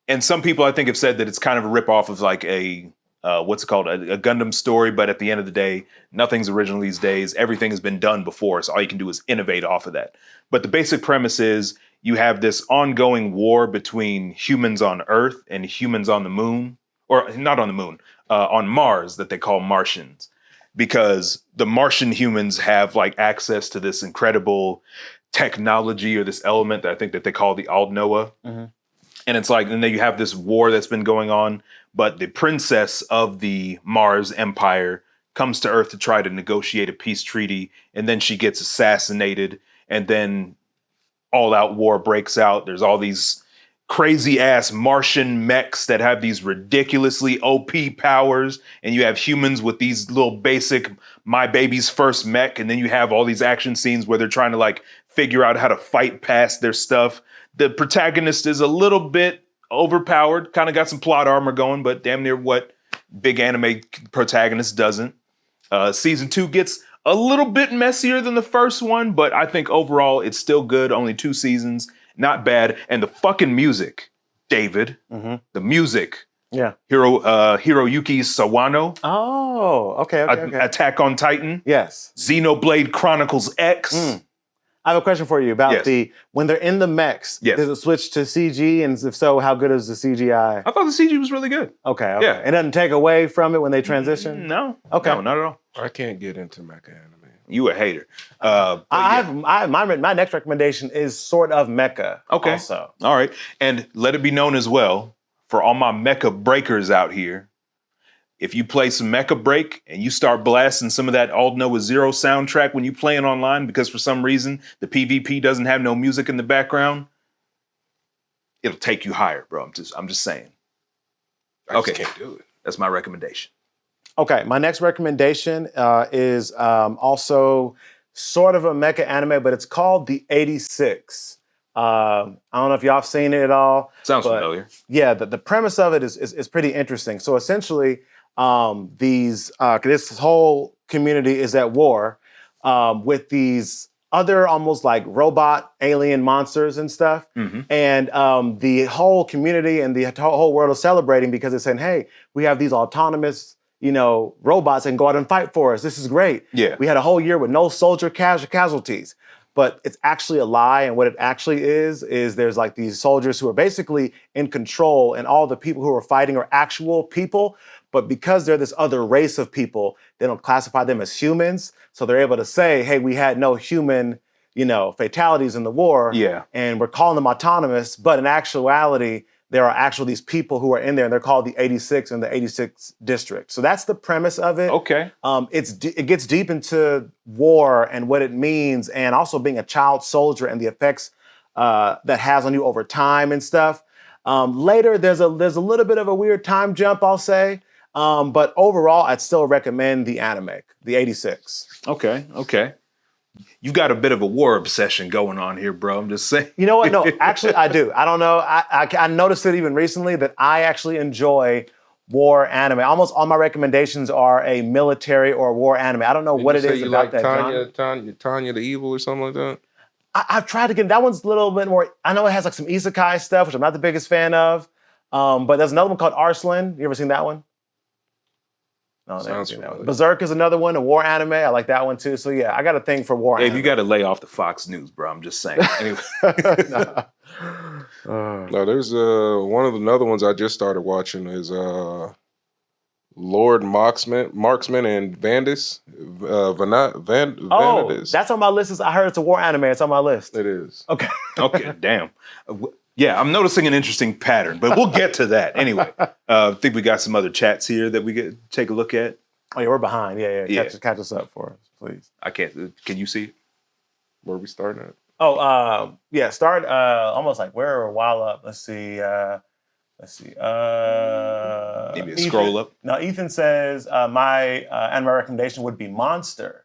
and some people I think have said that it's kind of a ripoff of like a what's it called? A Gundam story, but at the end of the day, nothing's original these days. Everything has been done before, so all you can do is innovate off of that. But the basic premise is you have this ongoing war between humans on Earth and humans on the moon, or not on the moon, on Mars that they call Martians, because the Martian humans have like access to this incredible technology or this element that I think that they call the All Noah. And it's like, and then you have this war that's been going on, but the princess of the Mars Empire comes to Earth to try to negotiate a peace treaty, and then she gets assassinated, and then all-out war breaks out. There's all these crazy-ass Martian mechs that have these ridiculously OP powers, and you have humans with these little basic My Baby's First mech, and then you have all these action scenes where they're trying to like figure out how to fight past their stuff. The protagonist is a little bit overpowered, kind of got some plot armor going, but damn near what big anime protagonist doesn't. Season 2 gets a little bit messier than the first one, but I think overall it's still good. Only 2 seasons, not bad. And the fucking music, David, the music. Yeah. Hiroyuki Sawano. Oh, okay. Attack on Titan. Yes. Xenoblade Chronicles X. I have a question for you about when they're in the mechs, does it switch to CG? And if so, how good is the CGI? I thought the CG was really good. Okay. Yeah. It doesn't take away from it when they transition? No. Okay. No, not at all. I can't get into mecha anime. You a hater. My next recommendation is sort of mecha. Okay. Also. All right. And let it be known as well, for all my mecha breakers out here, if you play some Mecha Break and you start blasting some of that All Noah Zero soundtrack when you playing online because for some reason the PvP doesn't have no music in the background, it'll take you higher, bro. I'm just saying. I just can't do it. That's my recommendation. Okay, my next recommendation is also sort of a mecha anime, but it's called The 86. I don't know if y'all have seen it at all. Sounds familiar. Yeah, the premise of it is pretty interesting. So essentially, this whole community is at war with these other almost like robot alien monsters and stuff. And the whole community and the whole world is celebrating because it's saying, hey, we have these autonomous, robots that can go out and fight for us. This is great. Yeah. We had a whole year with no soldier casualties. But it's actually a lie, and what it actually is there's like these soldiers who are basically in control, and all the people who are fighting are actual people, but because they're this other race of people, they don't classify them as humans, so they're able to say, hey, we had no human, fatalities in the war, and we're calling them autonomous, but in actuality, there are actually these people who are in there, and they're called the 86 in the 86 district. So that's the premise of it. Okay. It gets deep into war and what it means, and also being a child soldier and the effects that has on you over time and stuff. Later, there's a little bit of a weird time jump, I'll say. But overall, I'd still recommend the anime, the 86. Okay. You've got a bit of a war obsession going on here, bro. I'm just saying. You know what? No, actually, I do. I don't know. I noticed it even recently that I actually enjoy war anime. Almost all my recommendations are a military or war anime. I don't know what it is about that genre. Tanya the Evil or something like that? I've tried to get that one's a little bit more. I know it has like some isekai stuff, which I'm not the biggest fan of. But there's another one called Arslan. You ever seen that one? No, Sounds that familiar. one. Berserk is another one, a war anime. I like that one too. So yeah, I got a thing for war Dave, anime. you got to lay off the Fox News, bro. I'm just saying. Anyway. No, there's another ones I just started watching is Lord Marksman and Vandus. Vanadis. That's on my list. I heard it's a war anime. It's on my list. It is. Okay. Okay, damn. Yeah, I'm noticing an interesting pattern, but we'll get to that. Anyway, I think we got some other chats here that we get take a look at. Oh, yeah, we're behind. Yeah. Yeah. Catch us up for us, please. I can't. Can you see it? Where are we starting at? Oh, yeah. Start almost like we're a while up. Let's see. Maybe Ethan, scroll up. No, Ethan says my anime recommendation would be Monster.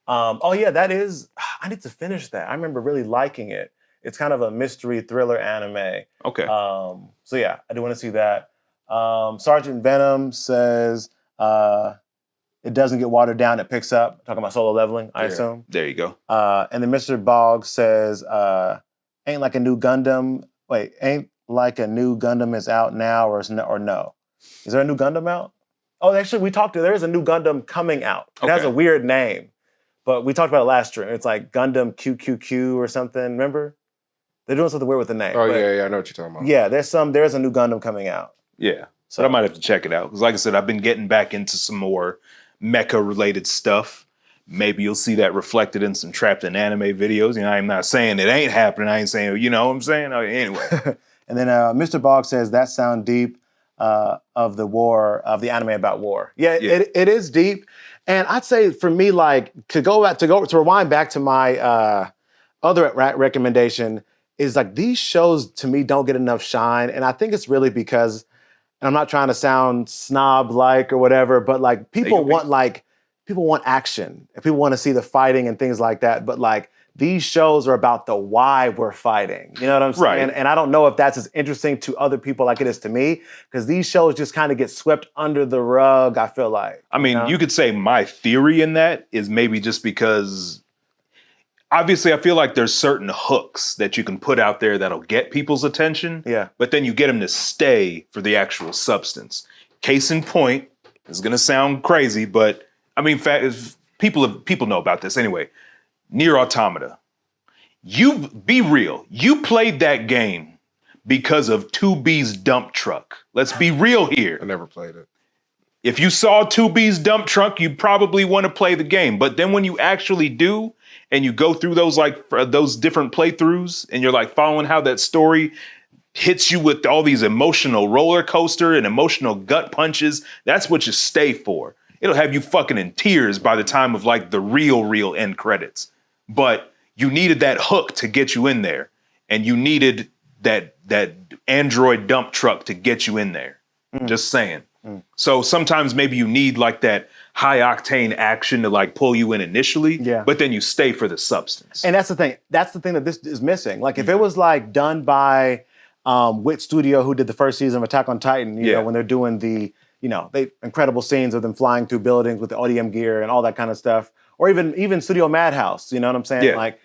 Yeah, that is. I need to finish that. I remember really liking it. It's kind of a mystery thriller anime. Okay. So yeah, I do want to see that. Sergeant Venom says it doesn't get watered down. It picks up. Talking about solo leveling, I assume. There you go. And then Mr. Boggs says ain't like a new Gundam. Wait, ain't like a new Gundam is out now or no? Is there a new Gundam out? Oh, actually, there is a new Gundam coming out. It has a weird name, but we talked about it last stream. It's like Gundam QQQ or something. Remember? They're doing something weird with the name. Oh, yeah, I know what you're talking about. Yeah, there's a new Gundam coming out. Yeah. So I might have to check it out. Because like I said, I've been getting back into some more mecha-related stuff. Maybe you'll see that reflected in some Trapped in Anime videos. You know, I'm not saying it ain't happening. I ain't saying, you know what I'm saying? Anyway. And then Mr. Bogg says, that sound deep of the anime about war. Yeah. It is deep. And I'd say for me, like, to rewind back to my other recommendation, is like these shows to me don't get enough shine. And I think it's really because, and I'm not trying to sound snob-like or whatever, but like people want action. And people want to see the fighting and things like that. But like these shows are about the why we're fighting. You know what I'm saying? Right. And I don't know if that's as interesting to other people like it is to me, because these shows just kind of get swept under the rug, I feel like. I mean, you could say my theory in that is maybe just because obviously, I feel like there's certain hooks that you can put out there that'll get people's attention. Yeah. But then you get them to stay for the actual substance. Case in point, it's going to sound crazy, but I mean, people know about this anyway. Nier Automata. You be real. You played that game because of 2B's dump truck. Let's be real here. I never played it. If you saw 2B's dump truck, you probably want to play the game. But then when you actually do, and you go through those different playthroughs, and you're like following how that story hits you with all these emotional roller coaster and emotional gut punches, that's what you stay for. It'll have you fucking in tears by the time of like the real end credits. But you needed that hook to get you in there, and you needed that Android dump truck to get you in there. Just saying. So sometimes maybe you need like that high octane action to like pull you in initially, but then you stay for the substance. And that's the thing. That's the thing that this is missing. Like if it was like done by Wit Studio, who did the first season of Attack on Titan, you know, when they're doing the, they incredible scenes of them flying through buildings with the ODM gear and all that kind of stuff, or even Studio Madhouse, you know what I'm saying? Yeah. Like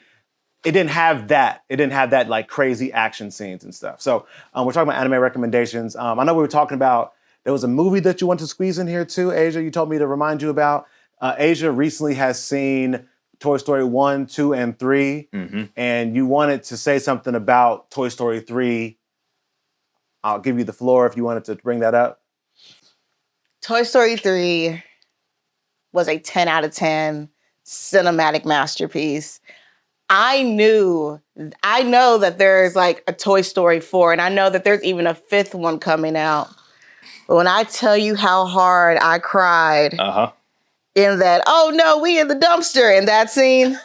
it didn't have that. It didn't have that like crazy action scenes and stuff. So we're talking about anime recommendations. I know we were talking about, there was a movie that you want to squeeze in here too, Asia, you told me to remind you about. Asia recently has seen Toy Story 1, 2, and 3, and you wanted to say something about Toy Story 3. I'll give you the floor if you wanted to bring that up. Toy Story 3 was a 10 out of 10 cinematic masterpiece. I know that there's like a Toy Story 4, and I know that there's even a 5th one coming out. But when I tell you how hard I cried in that, oh no, we in the dumpster in that scene.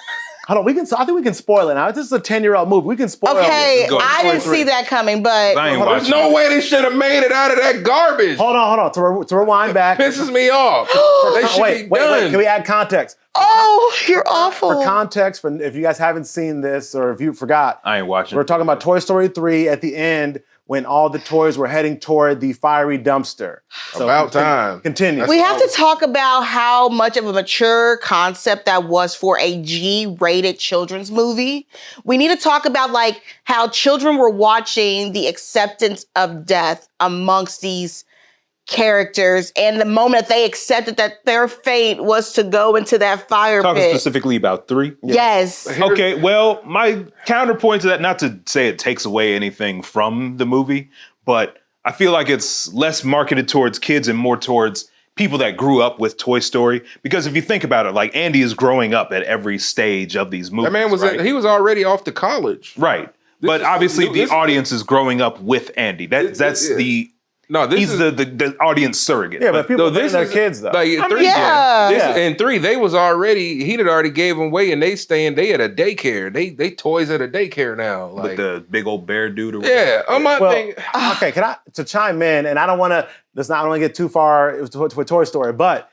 Hold on, I think we can spoil it now. This is a 10-year-old movie. We can spoil it. Okay, I didn't see that coming, but There's no way they should have made it out of that garbage. Hold on. To rewind back. Pisses me off. They should be done. Wait. Can we add context? Oh, you're awful. For context, if you guys haven't seen this or if you forgot, I ain't watching. We're talking about Toy Story 3 at the end when all the toys were heading toward the fiery dumpster. So about time. Continue. We have to talk about how much of a mature concept that was for a G-rated children's movie. We need to talk about like how children were watching the acceptance of death amongst these characters, and the moment they accepted that their fate was to go into that fire Talking pit. specifically about 3? Yes. Okay, well, my counterpoint to that, not to say it takes away anything from the movie, but I feel like it's less marketed towards kids and more towards people that grew up with Toy Story. Because if you think about it, like Andy is growing up at every stage of these movies. That man was he was already off to college. Right. But obviously the audience is growing up with Andy. That's the he's the audience surrogate. Yeah, but people this their kids though. Like in 3, in 3, they was already he'd already gave them away, and they at a daycare. They toys at a daycare now. Like with the big old bear dude. Or yeah, okay. Can I to chime in? And I don't want to. I don't want to get too far with Toy Story, but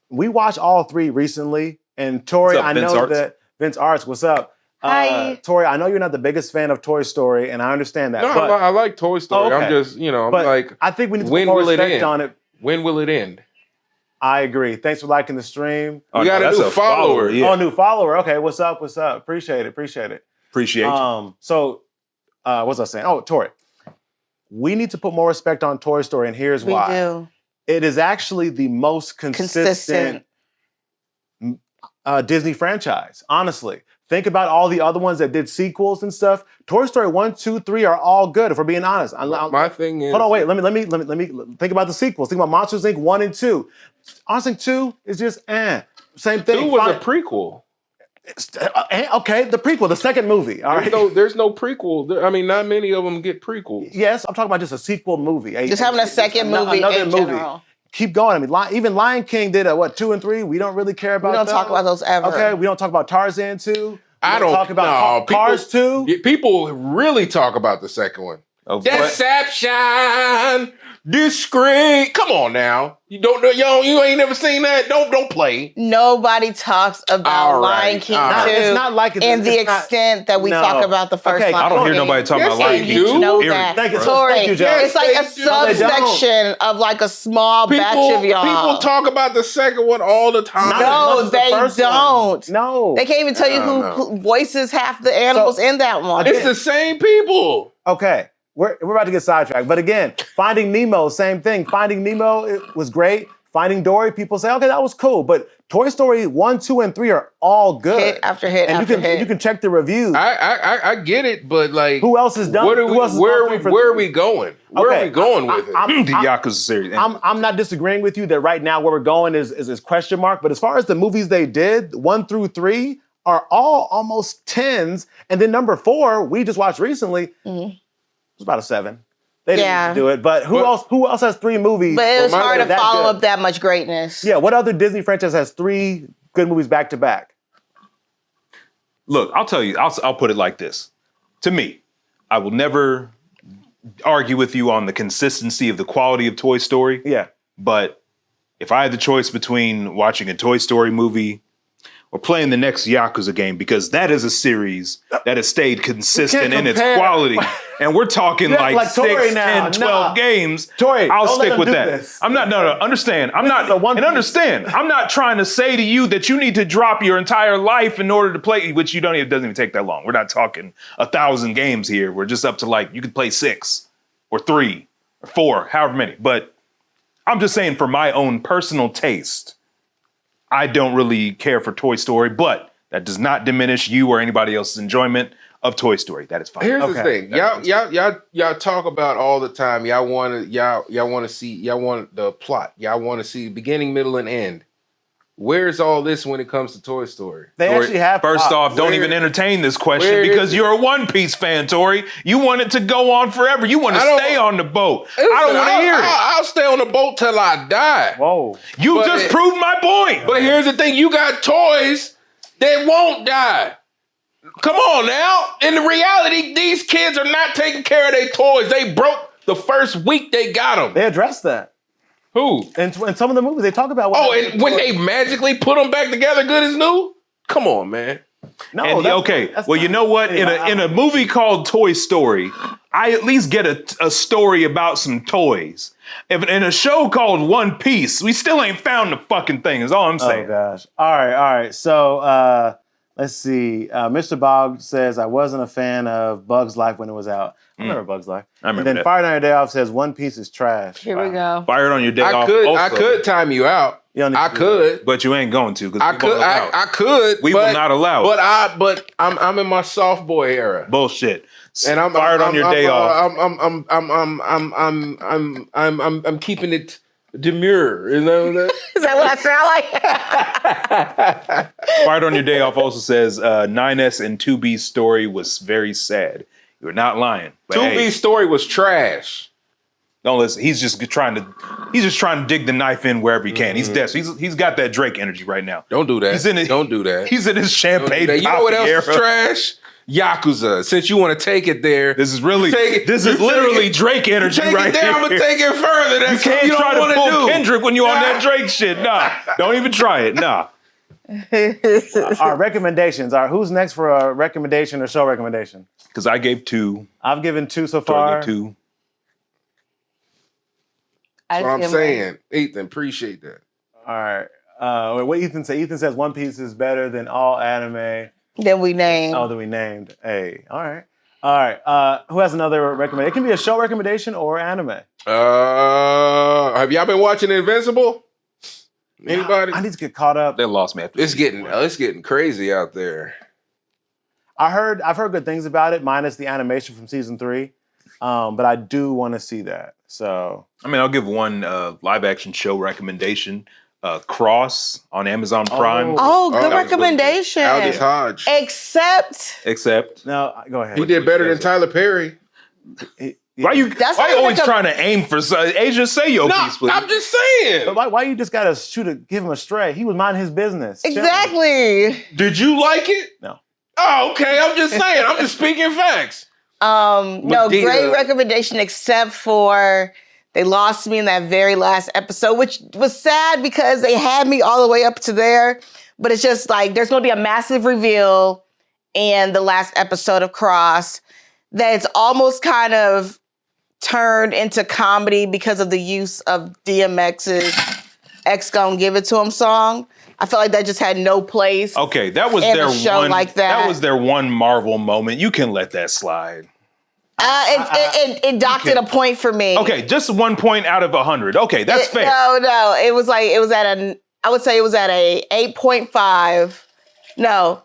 we watched all 3 recently. And Tori, I know that Vince Arts. What's up? Hi. Tori, I know you're not the biggest fan of Toy Story, and I understand that. No, but, I like Toy Story. I'm just, I'm like, I think we need to put more respect on it. When will it end? I agree. Thanks for liking the stream. We got a new follower. Yeah. Oh, new follower. Okay, what's up? What's up? Appreciate it. Appreciate you. So, what was I saying? Oh, Tori, we need to put more respect on Toy Story, and here's why. We do. It is actually the most consistent. Disney franchise, honestly. Think about all the other ones that did sequels and stuff. Toy Story 1, 2, 3 are all good, if we're being honest. My thing is... Hold on, wait. Let me think about the sequels. Think about Monsters, Inc. 1 and 2. Honestly, 2 is just same thing. 2 was a prequel. Okay, the prequel, the second movie. All right. There's no prequel. I mean, not many of them get prequels. Yes, I'm talking about just a sequel movie. Just having a second movie in general. Keep going. I mean, even Lion King did 2 and 3. We don't really care about. We don't talk about those ever. Okay, we don't talk about Tarzan 2. I don't talk about Cars 2. People really talk about the second one. Deception, discreet. Come on now. You ain't never seen that. Don't play. Nobody talks about Lion King 2 it's not like in the extent that we talk about the first Lion King. I don't hear nobody talking about Lion King 2. You know that. Thank you, Joe. It's like a subsection of like a small batch of y'all. People talk about the second one all the time. No, they don't. No. They can't even tell you who voices half the animals in that one. It's the same people. Okay. We're about to get sidetracked. But again, Finding Nemo, same thing. Finding Nemo, it was great. Finding Dory, people say, okay, that was cool. But Toy Story 1, 2, and 3 are all good. Hit after hit and after hit. You can check the reviews. I get it, but like... Who else has done it? Where are we going? Where are we going with it? The Yakuza series. I'm not disagreeing with you that right now where we're going is question mark. But as far as the movies they did, 1 through 3 are all almost 10s. And then number 4, we just watched recently, it's about a 7. They didn't do it, but who else has 3 movies? But it was hard to follow up that much greatness. Yeah, what other Disney franchise has 3 good movies back to back? Look, I'll tell you, I'll put it like this. To me, I will never argue with you on the consistency of the quality of Toy Story. Yeah. But if I had the choice between watching a Toy Story movie or playing the next Yakuza game, because that is a series that has stayed consistent in its quality. And we're talking like 6, 10, 12 games. Tori, I'll stick with that. This. I'm not, understand. I'm not trying to say to you that you need to drop your entire life in order to play, which it doesn't even take that long. We're not talking 1,000 games here. We're just up to you could play 6 or 3 or 4, however many. But I'm just saying for my own personal taste, I don't really care for Toy Story, but that does not diminish you or anybody else's enjoyment of Toy Story. That is fine. Here's the thing. Y'all talk about all the time. Y'all want the plot. Y'all want to see beginning, middle, and end. Where's all this when it comes to Toy Story? They actually have. First off, don't even entertain this question because you're a One Piece fan, Tori. You want it to go on forever. You want to stay on the boat. I don't want to hear it. I'll stay on the boat till I die. Whoa. You just proved my point. But here's the thing. You got toys that won't die. Come on now. In the reality, these kids are not taking care of their toys. They broke the first week they got them. They addressed that. Who? In some of the movies, they talk about. And when they magically put them back together good as new? Come on, man. No, well, you know what? In a movie called Toy Story, I at least get a story about some toys. If in a show called One Piece, we still ain't found the fucking thing, is all I'm saying. Oh, gosh. All right. So, let's see. Mr. Bog says, I wasn't a fan of Bug's Life when it was out. I remember Bug's Life. I remember and then that. Fired on Your Day Off says, One Piece is trash. Here we go. Fired on Your Day Off. I could time you out. I could. But you ain't going to. I could. We will not allow it. But I'm in my soft boy era. Bullshit. And on Your Day Off. I'm keeping it Demure. Is that what that? Is that what I sound like? Fired on Your Day Off also says 9S and 2B's story was very sad. You're not lying. 2B's story was trash. Don't listen. He's just trying to dig the knife in wherever he can. He's desperate. He's got that Drake energy right now. Don't do that. Don't do that. He's in his champagne. You know what else era. is trash? Yakuza. Since you want to take it there, This is literally Drake energy take right it there. here. I'm gonna take it further. That's You can't what try don't to pull wanna do. Kendrick when you're on that Drake shit. Nah, don't even try it. Nah. Our recommendations are who's next for a recommendation or show recommendation? Because I gave 2. I've given 2 so Troy far. gave 2. That's what I'm saying. Ethan, appreciate that. All right. What Ethan said? Ethan says One Piece is better than all anime. That we named. Oh, that we named. Hey, all right. All right. Who has another recommendation? It can be a show recommendation or anime. Have y'all been watching Invincible? Anybody? I need to get caught up. They lost me after It's getting crazy out there. I've heard good things about it, minus the animation from season 3. But I do want to see that. So I mean, I'll give one live action show recommendation. Cross on Amazon Prime. Oh, good that was recommendation. Aldous Hodge. Except no, go ahead. He did better than Tyler Perry. why you That's why not you always like a- trying to aim for Asia? Say your piece, please. I'm just saying. But why you just gotta give him a stray? He was minding his business. Exactly. Did you like it? No. Oh, okay. I'm just saying. I'm just speaking facts. No, Medea. great recommendation except for they lost me in that very last episode, which was sad because they had me all the way up to there. But it's just like there's going to be a massive reveal in the last episode of Cross that's almost kind of turned into comedy because of the use of DMX's X Gon' Give It To Him song. I felt like that just had no place. Okay, that was in their a show one. like that. That was their one Marvel moment. You can let that slide. It docked at a point for me. Okay, just 1 point out of 100. Okay, that's fair. No, it was at I would say it was at a 8.5. No.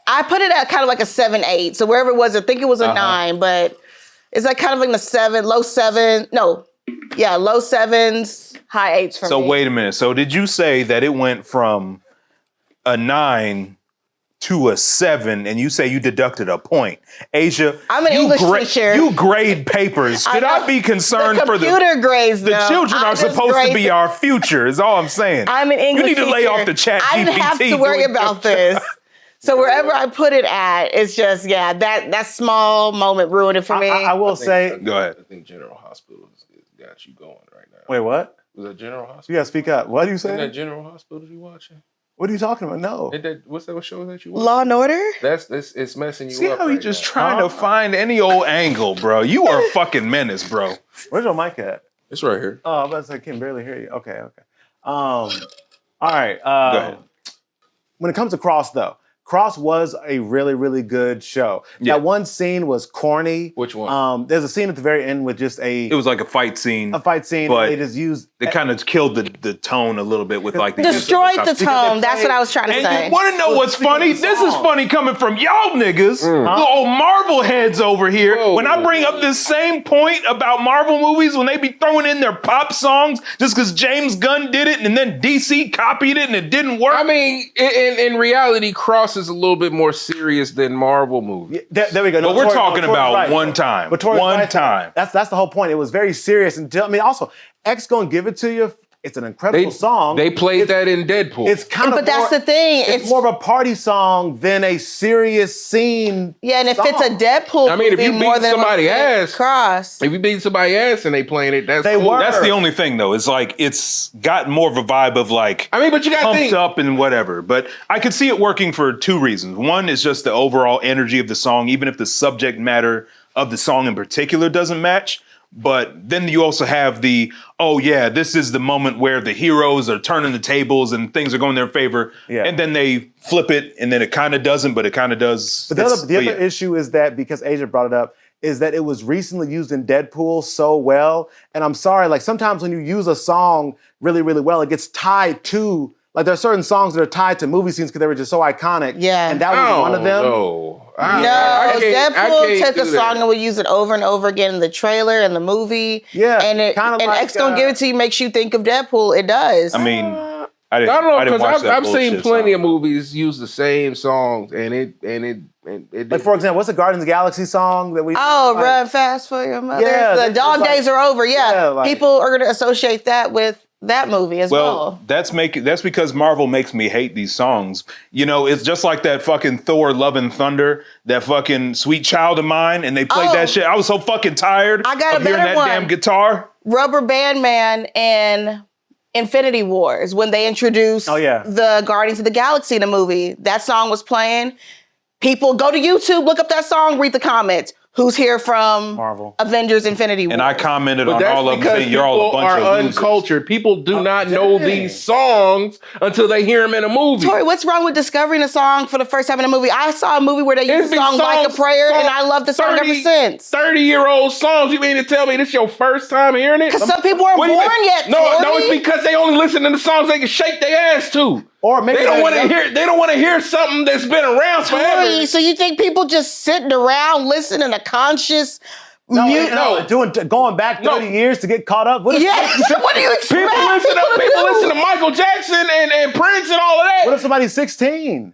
I put it at kind of like a 7-8. So wherever it was, I think it was a 9, but it's like kind of like a 7, low 7. No. Yeah, low 7s, high 8s for me. So wait a minute. So did you say that it went from a 9 to a 7, and you say you deducted a point? Asia, I'm an English teacher. You grade papers. Should I be concerned the for computer grades? the children are supposed to be our future? Is all I'm saying. I'm an English You need to lay teacher. off the chat GPT. I didn't have to worry about this. So wherever I put it at, it's just that small moment ruined it for me. I will say. Go ahead. I think General Hospital has got you going right now. Wait, what? Was that General Hospital? You gotta speak up. What are you Isn't that saying? General Hospital you watching? What are you talking about? No. What show is that you watching? Law and Order? It's messing you See up. how he right just now. trying to find any old angle, bro. You are a fucking menace, bro. Where's your mic at? It's right here. Oh, I was about to say I can barely hear you. Okay. All right. Go ahead. When it comes to Cross, though, Cross was a really, really good show. Yeah. That one scene was corny. Which one? There's a scene at the very end with just It was like a fight scene. fight scene. but They just used. They kind of killed the tone a little bit with like the Destroyed the they tone. That's what I was trying to And say. you want to know what's funny? This is funny coming from y'all niggas, the old Marvel heads over here. Whoa. When I bring up this same point about Marvel movies, when they be throwing in their pop songs just because James Gunn did it and then DC copied it and it didn't work. I mean, in reality, Cross is a little bit more serious than Marvel movies. There we go. But we're Tori- talking Tori's about right. one time. But Tori's One right. time. That's the whole point. It was very serious. And also, X Gonna Give It To You. It's an incredible song. They played that in Deadpool. It's kind of But that's the thing. It's more of a party song than a serious scene. Yeah, and if song. it's a Deadpool I mean, if movie you more beat than somebody's ass- Cross. if you beat somebody's ass and they playing it, that's They cool. were. That's the only thing though. It's like it's got more of a vibe of like I mean, but you got to pumped think. up and whatever. But I could see it working for two reasons. One is just the overall energy of the song, even if the subject matter of the song in particular doesn't match. But then you also have this is the moment where the heroes are turning the tables and things are going in their favor. Yeah. And then they flip it and then it kind of doesn't, but it kind of does. But the other issue is that, because Asia brought it up, is that it was recently used in Deadpool so well. And I'm sorry, like sometimes when you use a song really, really well, it gets tied to Like there are certain songs that are tied to movie scenes because they were just so iconic. Yeah. And that was one of them. Deadpool took a song and would use it over and over again in the trailer and the movie. Yeah. And X Don't Give It To You makes you think of Deadpool. It does. I mean, I don't know, because I've bullshit seen plenty song. of movies use the same songs, and it Like for example, what's the Guardians of the Galaxy song that we? Run fast for your mother. Yeah, The dog days are over. Yeah, people are going to associate that with that movie as well. That's because Marvel makes me hate these songs. You know, it's just like that fucking Thor Love and Thunder, that fucking Sweet Child of Mine, and they played that shit. I was so fucking tired of hearing that damn guitar. Rubber Band Man and Infinity Wars, when they introduced the Guardians of the Galaxy in the movie. That song was playing. People go to YouTube, look up that song, read the comments. Who's here from Marvel, Avengers, Infinity War? And I commented on all of them saying you're all a bunch of losers. Uncultured. People do not know these songs until they hear them in a movie. Tori, what's wrong with discovering a song for the first time in a movie? I saw a movie where they used the song Like a Prayer, and I love the song ever since. 30-year-old songs. You mean to tell me this is your first time hearing it? Because some people aren't born yet, No, Tori. it's because they only listen to the songs they can shake their ass to. Or maybe they don't want to hear. They don't want to hear something that's been around forever. So you think people just sitting around listening to conscious? Going back 30 years to get caught up. What do you expect? People listen to Michael Jackson and Prince and all of that. What if somebody's 16?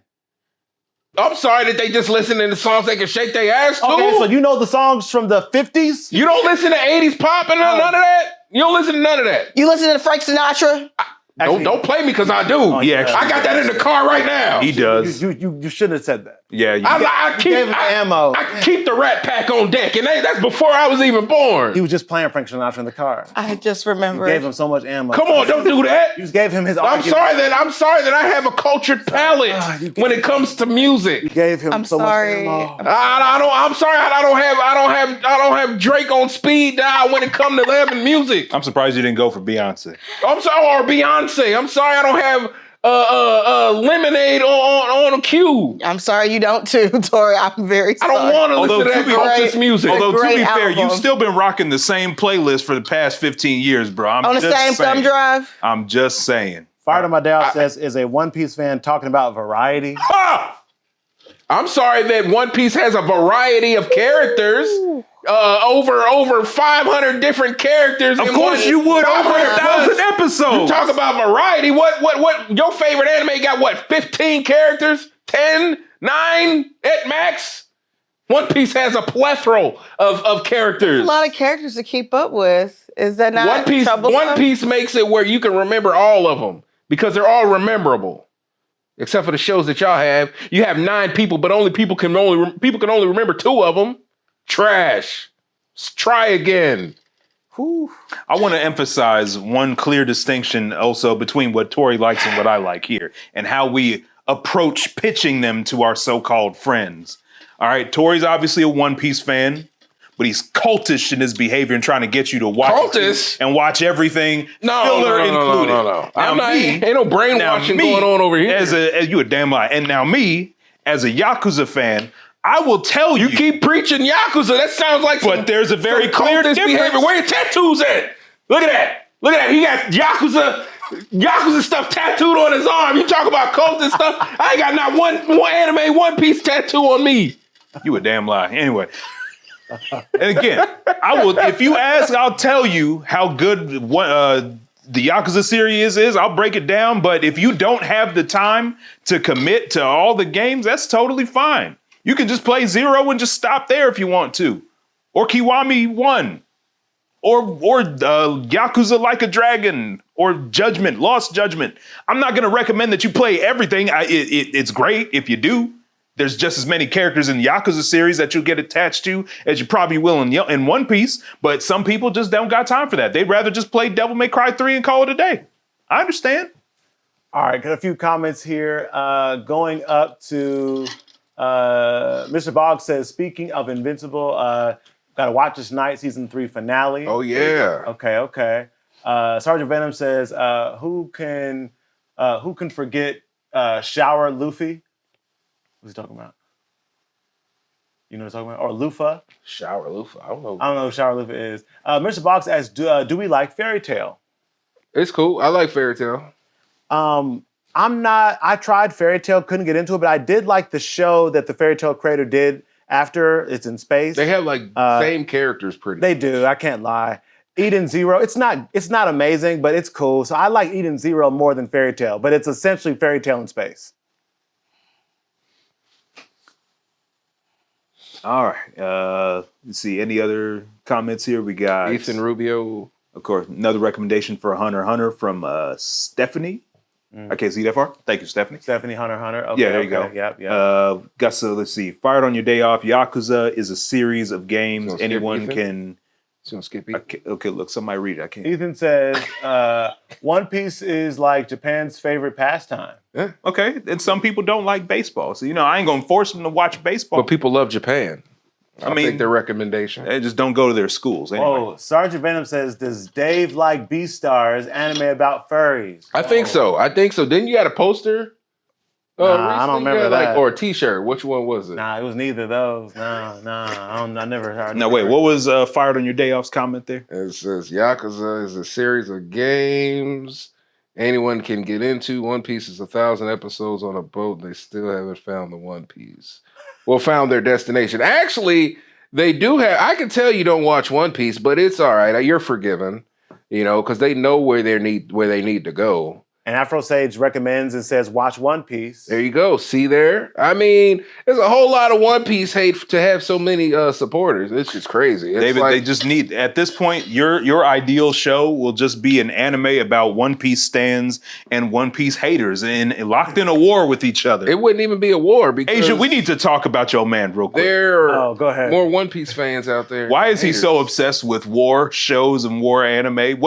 I'm sorry that they just listen to the songs they can shake their ass to. Okay, so you know the songs from the 50s? You don't listen to 80s pop and none of that? You don't listen to none of that? You listen to Frank Sinatra? Don't play me because I do. I got that in the car right now. He does. You shouldn't have said that. Yeah, I gave him ammo. I keep the Rat Pack on deck, and that's before I was even born. He was just playing Frank Sinatra in the car. I just remember. You gave him so much ammo. Come on, don't do that. You just gave him his. I'm sorry that I have a cultured palate when it comes to music. You gave him so much ammo. I'm sorry. I don't have Drake on speed dial when it comes to loving music. I'm surprised you didn't go for Beyonce. I'm sorry, or Beyonce. I'm sorry, I don't have Lemonade on a cue. I'm sorry you don't too, Tori. I'm very sorry. I don't want to listen to that cultist music. Although to be fair, you've still been rocking the same playlist for the past 15 years, bro. On the same thumb drive? I'm just saying. Fire to My Dad says, is a One Piece fan talking about variety? Ha! I'm sorry that One Piece has a variety of characters. Over 500 different characters. Of course you would. Over 1,000 episodes. You talk about variety. What your favorite anime got 15 characters? 10? 9 at max? One Piece has a plethora of characters. That's a lot of characters to keep up with. Is that not troublesome? One Piece makes it where you can remember all of them because they're all rememberable. Except for the shows that y'all have. You have 9 people, but people can only remember 2 of them. Trash. Let's try again. Whew. I want to emphasize one clear distinction also between what Tori likes and what I like here, and how we approach pitching them to our so-called friends. All right, Tori's obviously a One Piece fan, but he's cultish in his behavior and trying to get you to watch it and watch everything, filler included. No. Ain't no brainwashing going on over here. You a damn lie. And now me, as a Yakuza fan, I will tell you. You keep preaching Yakuza. That sounds like there's a very clear difference. Behavior. Where your tattoos at? Look at that. He got Yakuza stuff tattooed on his arm. You talk about cultist stuff. I ain't got not one anime One Piece tattoo on me. You a damn lie. Anyway. And again, I will. If you ask, I'll tell you how good the Yakuza series is. I'll break it down. But if you don't have the time to commit to all the games, that's totally fine. You can just play 0 and just stop there if you want to. Or Kiwami 1. Or Yakuza Like a Dragon. Or Judgment, Lost Judgment. I'm not going to recommend that you play everything. It's great if you do. There's just as many characters in the Yakuza series that you'll get attached to as you probably will in One Piece. But some people just don't got time for that. They'd rather just play Devil May Cry 3 and call it a day. I understand. All right, got a few comments here. Going up to... Mr. Boggs says, speaking of Invincible, gotta watch this night, season 3 finale. Oh, yeah. Okay. Sergeant Venom says, who can forget Shower Luffy? What's he talking about? You know what I'm talking about? Or Luffy? Shower Luffy. I don't know who Shower Luffy is. Mr. Boggs asks, do we like Fairy Tail? It's cool. I like Fairy Tail. I tried Fairy Tail, couldn't get into it, but I did like the show that the Fairy Tail creator did after it's in space. They have like same characters pretty They much. do, I can't lie. Eden Zero, it's not amazing, but it's cool. So I like Eden Zero more than Fairy Tail, but it's essentially Fairy Tail in space. All right. Let's see. Any other comments here? We got Ethan Rubio. Of course, another recommendation for Hunter x Hunter from Stephanie. I can't see that far. Thank you, Stephanie. Stephanie Hunter x Hunter. Okay, yeah, there you go. Yep. Got so let's see. Fired on Your Day Off. Yakuza is a series of games anyone can. So skip Okay, look, somebody read it. I can't. Ethan says, One Piece is like Japan's favorite pastime. Yeah. Okay, and some people don't like baseball, so I ain't gonna force them to watch baseball. But people love Japan. I mean, take their recommendation. They just don't go to their schools anyway. Oh, Sergeant Venom says, does Dave like Beastars, anime about furries? I think so. Didn't you got a poster? Nah, I don't remember that. Or a T-shirt. Which one was it? Nah, it was neither of those. I never heard. No, wait. What was Fired on Your Day Off's comment there? It says Yakuza is a series of games anyone can get into. One Piece is 1,000 episodes on a boat. They still haven't found the One Piece. Well, found their destination. Actually, they do have. I can tell you don't watch One Piece, but it's all right. You're forgiven, because they know where they need to go. And Afro Sage recommends and says, watch One Piece. There you go. See there? I mean, there's a whole lot of One Piece hate to have so many supporters. It's just crazy. It's David, they just need, at this point, your ideal show will just be an anime about One Piece stans and One Piece haters and locked in a war with each other. It wouldn't even be a war because... Asia, we need to talk about your man real quick. There are go ahead. More One Piece fans out there. Why is he so obsessed with war shows and war anime?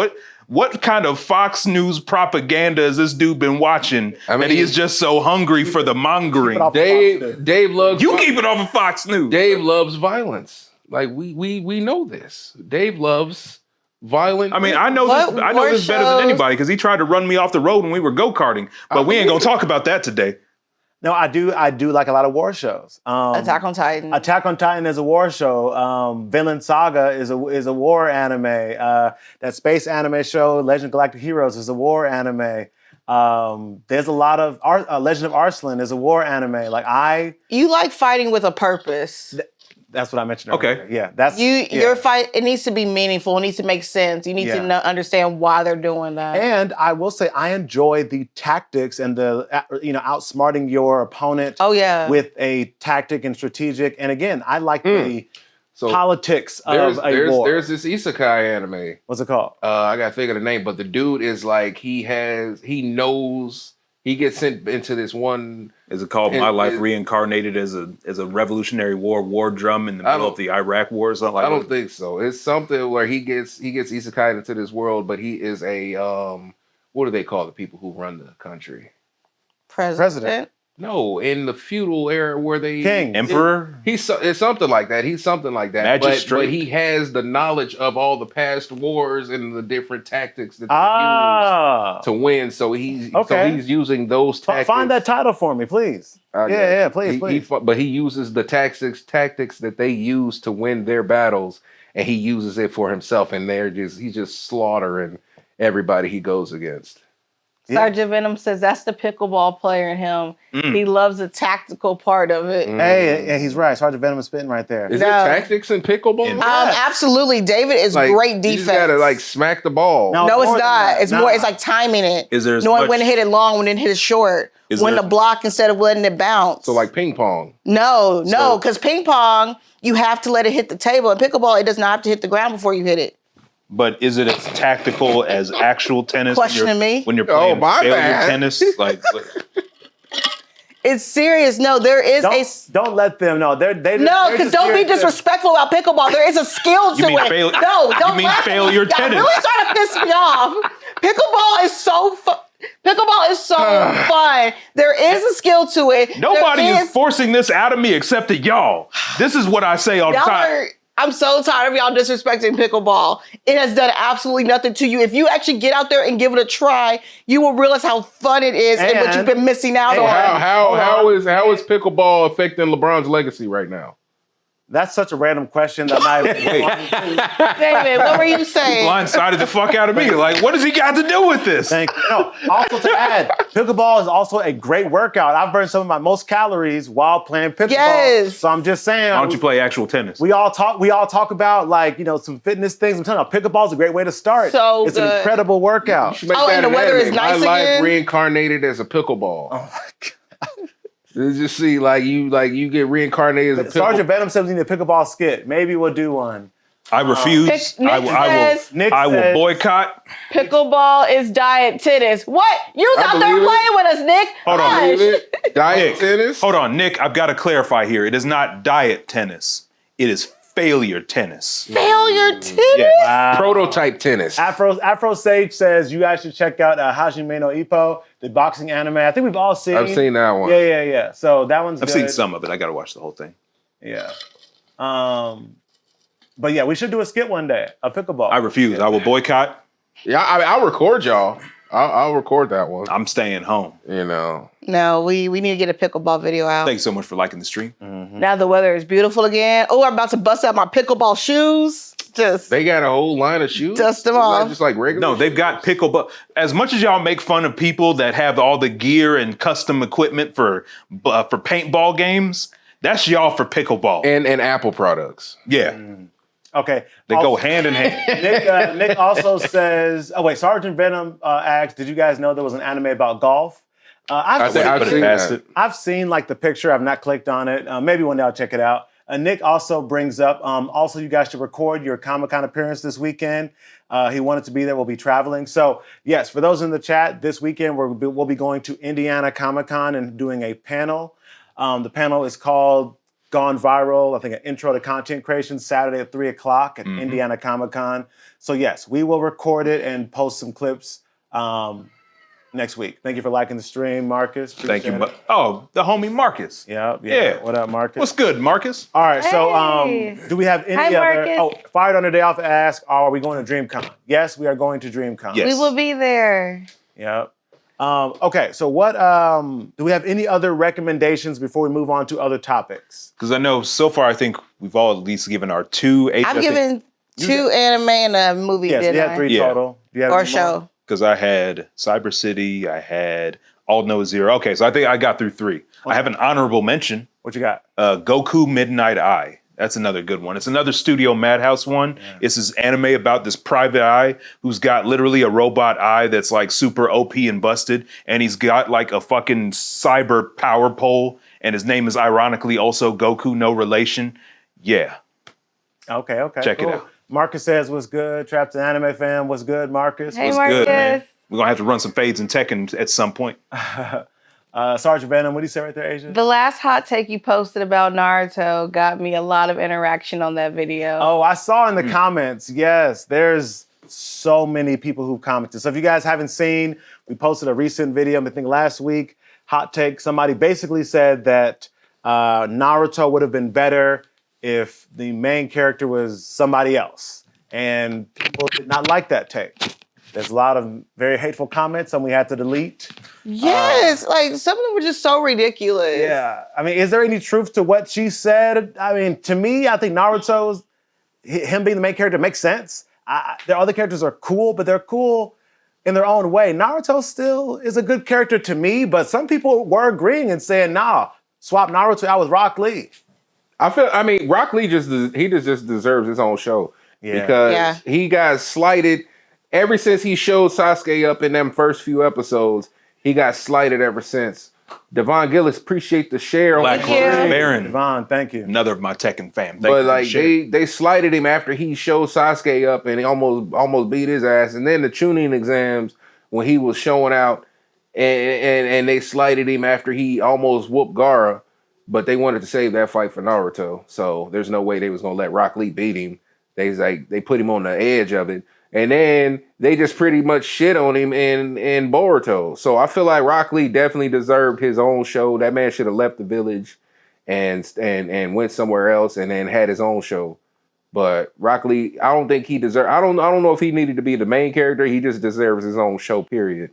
What kind of Fox News propaganda has this dude been watching? And he is just so hungry for the mongering. Dave loves... You keep it off of Fox News. Dave loves violence. Like, we know this. Dave loves violent... I mean, I know this better than anybody because he tried to run me off the road when we were go-karting. But we ain't going to talk about that today. No, I do like a lot of war shows. Attack on Titan. Attack on Titan is a war show. Vinland Saga is a war anime. That space anime show, Legend of Galactic Heroes, is a war anime. There's a lot of Legend of Arslan is a war anime. You like fighting with a purpose. That's what I mentioned earlier. Okay. Yeah, that's your fight. It needs to be meaningful. It needs to make sense. You need to understand why they're doing that. And I will say, I enjoy the tactics and the outsmarting your opponent. Oh yeah. With a tactic and strategic. And again, I like the politics of a war. There's this isekai anime. What's it called? I gotta think of the name, but the dude is like he gets sent into this one. Is it called My Life Reincarnated as a Revolutionary War drum in the middle of the Iraq War or something like that? I don't think so. It's something where he gets isekai into this world, but he is a what do they call the people who run the country? President. No, in the feudal era where they king, emperor. It's something like that. He's something like that. Magistrate. But he has the knowledge of all the past wars and the different tactics that they use to win. So he's using those tactics. Find that title for me, please. Please. But he uses the tactics that they use to win their battles, and he uses it for himself. And he's just slaughtering everybody he goes against. Sergeant Venom says that's the pickleball player in him. He loves the tactical part of it. Hey, he's right. Sergeant Venom is spitting right there. Is there tactics in pickleball? Absolutely. David is great defense. You just gotta smack the ball. No, it's not. It's more. It's like timing it. Knowing when to hit it long, when to hit it short, when to block instead of letting it bounce. So like ping pong. No, because ping pong you have to let it hit the table. In pickleball, it does not have to hit the ground before you hit it. But is it as tactical as actual tennis? Questioning me? When you're playing failure tennis? It's serious. No, there is Don't let them know. Because don't be disrespectful about pickleball. There is a skill to it. You mean failure tennis? You're really starting to piss me off. Pickleball is so fun. Pickleball is so fun. There is a skill to it. Nobody is forcing this out of me except that y'all. This is what I say all the time. I'm so tired of y'all disrespecting pickleball. It has done absolutely nothing to you. If you actually get out there and give it a try, you will realize how fun it is and what you've been missing out on. How is pickleball affecting LeBron's legacy right now? That's such a random question that I'm not even David, what were you saying? Blindsided the fuck out of me. Like, what does he got to do with this? Thank you. No, also to add, pickleball is also a great workout. I've burned some of my most calories while playing pickleball. Yes. So I'm just saying. Why don't you play actual tennis? We all talk about like, some fitness things. I'm telling you, pickleball is a great way to start. So it's good. an incredible workout. And the weather is nice My life again. reincarnated as a pickleball. Oh my God. Just see, you get reincarnated as a pickleball. Sergeant Venom says we need a pickleball skit. Maybe we'll do one. I refuse. Nick I will boycott. Pickleball is diet tennis. What? You was out there playing with us, Nick. Hold on. Hush. Diet tennis? Hold on, Nick. I've got to clarify here. It is not diet tennis. It is failure tennis. Failure tennis? Yeah. Wow. Prototype tennis. Afro Sage says you guys should check out Hajime no Ippo, the boxing anime. I think we've all seen. I've seen that one. Yeah. So that one's I've good. seen some of it. I got to watch the whole thing. Yeah. But yeah, we should do a skit one day, a pickleball. I refuse. I will boycott. Yeah, I'll record y'all. I'll record that one. I'm staying home. No, we need to get a pickleball video out. Thanks so much for liking the stream. Now the weather is beautiful again. Oh, I'm about to bust out my pickleball shoes. They got a whole line of shoes. Dust them It's off. not just like regular. No, they've got pickleball. As much as y'all make fun of people that have all the gear and custom equipment for paintball games, that's y'all for pickleball. and Apple products. Yeah, Okay. they go hand in hand. Nick also says, Sergeant Venom asked, did you guys know there was an anime about golf? I've seen that. I've seen like the picture. I've not clicked on it. Maybe one day I'll check it out. Nick also brings up, also you guys should record your Comic-Con appearance this weekend. He wanted to be there. We'll be traveling. So yes, for those in the chat, this weekend we'll be going to Indiana Comic-Con and doing a panel. The panel is called Gone Viral. I think an intro to content creation, Saturday at 3:00 at Indiana Comic-Con. So yes, we will record it and post some clips next week. Thank you for liking the stream, Marcus. Thank you. Appreciate it. Oh, the homie Marcus. Yeah. What up, Marcus? What's good, Marcus? All right, Hey. so do we have any Hi, other? Marcus. Oh, Fired on the Day Off asked, are we going to DreamCon? Yes, we are going to DreamCon. Yes. We will be there. Yep. Okay, so what do we have any other recommendations before we move on to other topics? Because I know so far, I think we've all at least given our two. I've given 2 anime and a movie, Yes, didn't we had I? 3 Yeah. total. Do you have Or any more? show. Because I had Cyber City, I had All No Zero. Okay, so I think I got through 3. I have an honorable mention. What you got? Goku Midnight Eye. That's another good one. It's another Studio Madhouse one. Yeah. It's this anime about this private eye who's got literally a robot eye that's like super OP and busted. And he's got like a fucking cyber power pole. And his name is ironically also Goku, no relation. Yeah. Okay. Check cool. it out. Marcus says, what's good? Trapped an anime fan. What's good, Marcus? Hey, What's Marcus. good, man? We're going to have to run some fades and Tekken at some point. Sergeant Venom, what do you say right there, Asia? The last hot take you posted about Naruto got me a lot of interaction on that video. Oh, I saw in the comments. Yes, there's so many people who've commented. So if you guys haven't seen, we posted a recent video, I think last week, hot take. Somebody basically said that Naruto would have been better if the main character was somebody else. And people did not like that take. There's a lot of very hateful comments, some we had to delete. Yes, like some of them were just so ridiculous. Yeah, I mean, is there any truth to what she said? I mean, to me, I think Naruto's, him being the main character makes sense. Their other characters are cool, but they're cool in their own way. Naruto still is a good character to me, but some people were agreeing and saying, nah, swap Naruto out with Rock Lee. Rock Lee just deserves his own show. Yeah. Because he got slighted ever since he showed Sasuke up in them first few episodes. He got slighted ever since. Devon Gillis, appreciate the share. Black Baron. Devon, thank you. Another of my Tekken fam. But like they slighted him after he showed Sasuke up and he almost beat his ass. And then the tuning exams when he was showing out and they slighted him after he almost whooped Gaara. But they wanted to save that fight for Naruto. So there's no way they was gonna let Rock Lee beat him. They put him on the edge of it. And then they just pretty much shit on him in Boruto. So I feel like Rock Lee definitely deserved his own show. That man should have left the village and went somewhere else and then had his own show. But Rock Lee, I don't think he deserved. I don't know if he needed to be the main character. He just deserves his own show, period.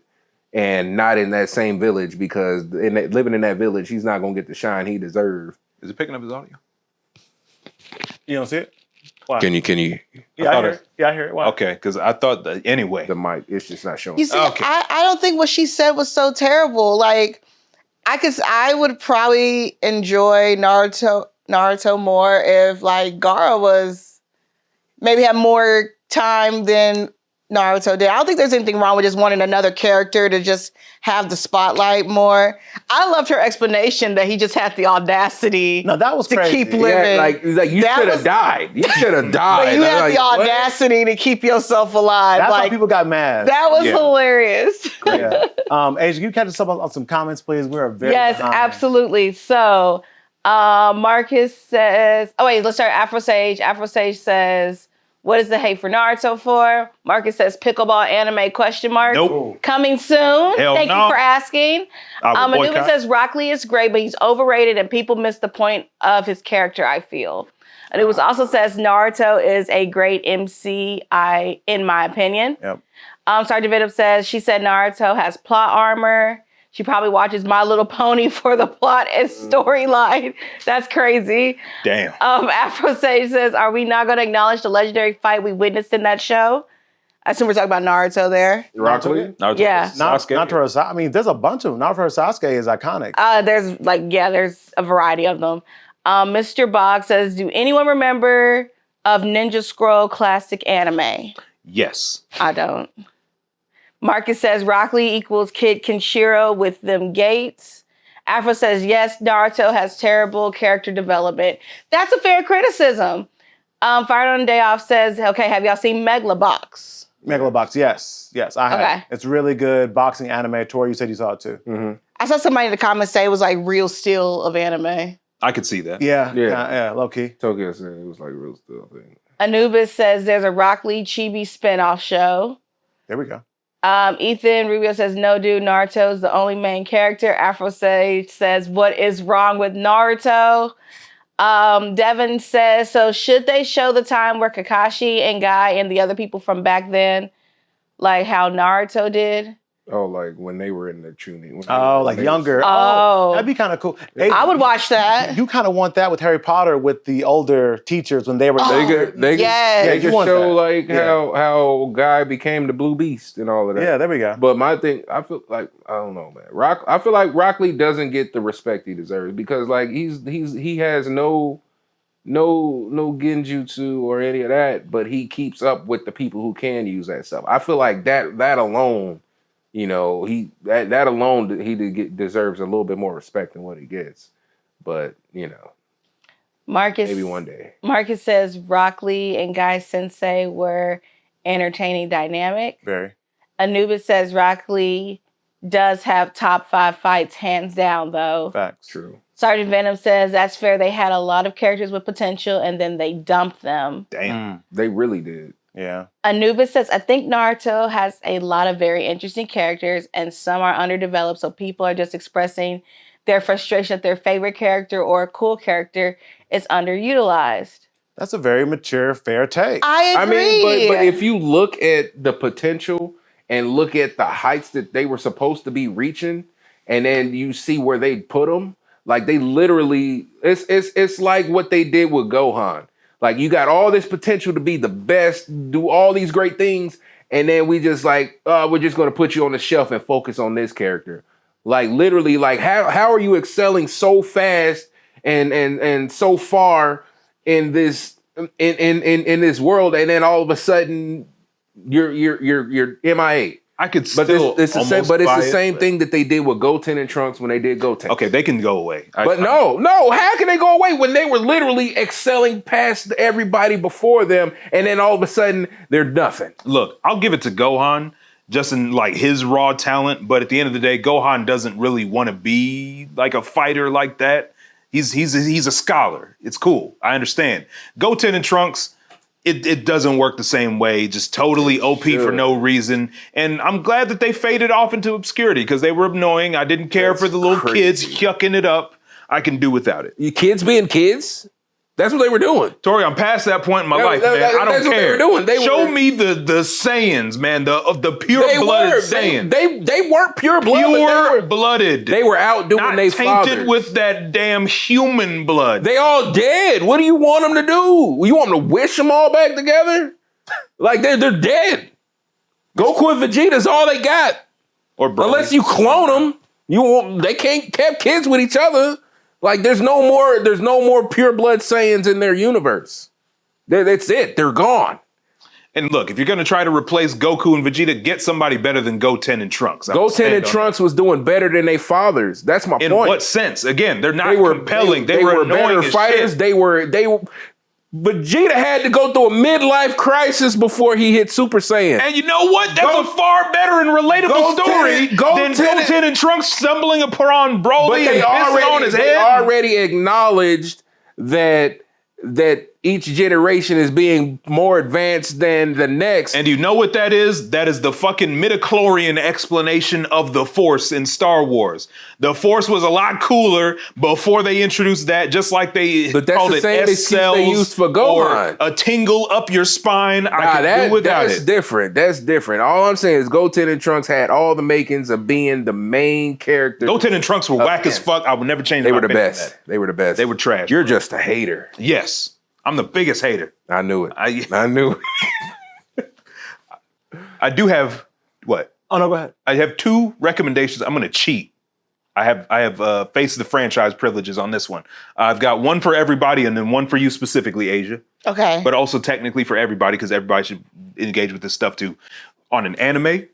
And not in that same village because living in that village, he's not gonna get the shine he deserves. Is it picking up his audio? You don't see it? Why? Can you? Yeah, I hear it. Yeah, I hear it. Why? Okay, because I thought that anyway. The mic, it's just not showing. You see, Okay. I don't think what she said was so terrible. Like, I would probably enjoy Naruto more if like Gaara was maybe had more time than Naruto did. I don't think there's anything wrong with just wanting another character to just have the spotlight more. I loved her explanation that he just had the audacity No, that was to crazy. keep living. Yeah, like you That should was- have died. You should have died. But you had Like, the what? audacity to keep yourself alive. That's like why people got mad. that was Yeah. hilarious. Yeah. Asia, you catch us up on some comments, please. We're very Yes, behind. absolutely. So Marcus says, oh wait, let's start Afro Sage. Afro Sage says, what is the hate for Naruto for? Marcus says pickleball anime ? Nope. Coming soon. Hell Thank no. you for asking. I would Anubis boycott. says Rock Lee is great, but he's overrated and people miss the point of his character, I feel. Anubis also says Naruto is a great MC, in my opinion. Yep. Sergeant Venom says she said Naruto has plot armor. She probably watches My Little Pony for the plot and storyline. That's crazy. Damn. Afro Sage says, are we not going to acknowledge the legendary fight we witnessed in that show? I assume we're talking about Naruto there. Rock Lee? Naruto. Yeah. Sasuke. Naruto. I mean, there's a bunch of them. Naruto Sasuke is iconic. There's a variety of them. Mr. Bog says, do anyone remember of Ninja Scroll classic anime? Yes. I don't. Marcus says Rock Lee equals Kid Kenshiro with them gates. Afro says, yes, Naruto has terrible character development. That's a fair criticism. Fired on the Day Off says, okay, have y'all seen Megalobox? Megalobox, yes. Yes, I have. Okay. It's really good boxing anime. Tori, you said you saw it too. Mm-hmm. I saw somebody in the comments say it was like real steel of anime. I could see that. Yeah, low key. Tokyo said it was like real stuff. Anubis says there's a Rock Lee Chibi spinoff show. There we go. Ethan Rubio says, no, dude, Naruto is the only main character. Afro Sage says, what is wrong with Naruto? Devin says, so should they show the time where Kakashi and Guy and the other people from back then, like how Naruto did? Oh, like when they were in the Chunin. Oh, like younger. Oh. That'd be kind of cool. I would watch that. You kind of want that with Harry Potter with the older teachers when they were. They Yes. could want show that. like Yeah. how Guy became the Blue Beast and all of that. Yeah, there we go. But my thing, I feel like I don't know, man. I feel like Rock Lee doesn't get the respect he deserves because like he has no genjutsu or any of that, but he keeps up with the people who can use that stuff. I feel like that alone, you know, that alone he deserves a little bit more respect than what he gets. But you know, Marcus, maybe one day. Marcus says Rock Lee and Guy Sensei were entertaining dynamic. Very. Anubis says Rock Lee does have top 5 fights, hands down, though. Facts. True. Sergeant Venom says that's fair. They had a lot of characters with potential, and then they dumped them. Damn. They really did. Yeah. Anubis says, I think Naruto has a lot of very interesting characters, and some are underdeveloped, so people are just expressing their frustration that their favorite character or a cool character is underutilized. That's a very mature, fair take. I agree. I mean, but if you look at the potential and look at the heights that they were supposed to be reaching, and then you see where they put them, like they literally, it's like what they did with Gohan. Like you got all this potential to be the best, do all these great things, and then we just like, we're just going to put you on the shelf and focus on this character. Like literally, like how are you excelling so fast and so far in this in this world, and then all of a sudden you're MIA. I could But still it's the same. almost But it's buy the it, same but- thing that they did with Goten and Trunks when they did Goten. Okay, they can go away. But no. How can they go away when they were literally excelling past everybody before them, and then all of a sudden they're nothing? Look, I'll give it to Gohan just in like his raw talent, but at the end of the day, Gohan doesn't really want to be like a fighter like that. He's a scholar. It's cool. I understand. Goten and Trunks, it doesn't work the same way. Just totally OP for no reason. And I'm glad that they faded off into obscurity because they were annoying. I didn't care for the little kids yucking it up. I can do without it. You kids being kids? That's what they were doing. Tori, I'm past that point in my life, man. I don't care. What they were doing. Show me the Saiyans, man. The pure-blooded Saiyans. They weren't pure-blooded. Pure-blooded. They were outdoing their fathers. Tainted with that damn human blood. They all dead. What do you want them to do? You want them to wish them all back together? Like they're dead. Goku and Vegeta's all they got. Or Broly. Unless you clone them, they can't have kids with each other. Like there's no more pure blood Saiyans in their universe. That's it. They're gone. And look, if you're gonna try to replace Goku and Vegeta, get somebody better than Goten and Trunks. Goten and Trunks was doing better than their fathers. That's my point. In what sense? Again, they're not compelling. They were better fighters. Shit. They were. Vegeta had to go through a midlife crisis before he hit Super Saiyan. And you know what? That's a far better and relatable story than Goten and Trunks stumbling upon Broly and pissing on his head. They already acknowledged that each generation is being more advanced than the next. And you know what that is? That is the fucking midichlorian explanation of the Force in Star Wars. The Force was a lot cooler before they introduced that, just like they called it S-cells they used for Gohan. Or a tingle up your spine. I can do without it. That's different. That's different. All I'm saying is Goten and Trunks had all the makings of being the main character. Goten and Trunks were whack as fuck. I would never change. They were the best. They were the best. They were trash. You're just a hater. Yes. I'm the biggest hater. I knew it. I knew it. I do have what? Oh no, go ahead. I have 2 recommendations. I'm gonna cheat. I have Face of the Franchise privileges on this one. I've got one for everybody and then one for you specifically, Asia. Okay. But also technically for everybody because everybody should engage with this stuff too. On an anime,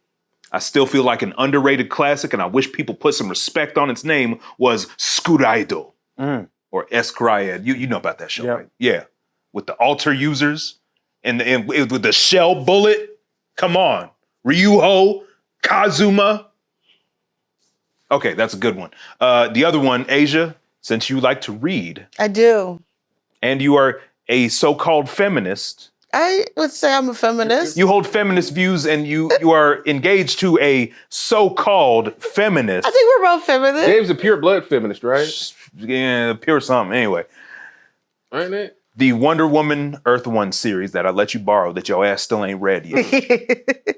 I still feel like an underrated classic, and I wish people put some respect on its name, was Tsukuraido. Or Escryad. You know about that show, right? Yeah. With the alter users and with the shell bullet. Come on. Ryuho, Kazuma. Okay, that's a good one. The other one, Asia, since you like to read. I do. And you are a so-called feminist. I would say I'm a feminist. You hold feminist views and you are engaged to a so-called feminist. I think we're both feminists. Dave's a pure blood feminist, right? Yeah, pure something. Anyway. Ain't it? The Wonder Woman Earth 1 series that I let you borrow that your ass still ain't read yet.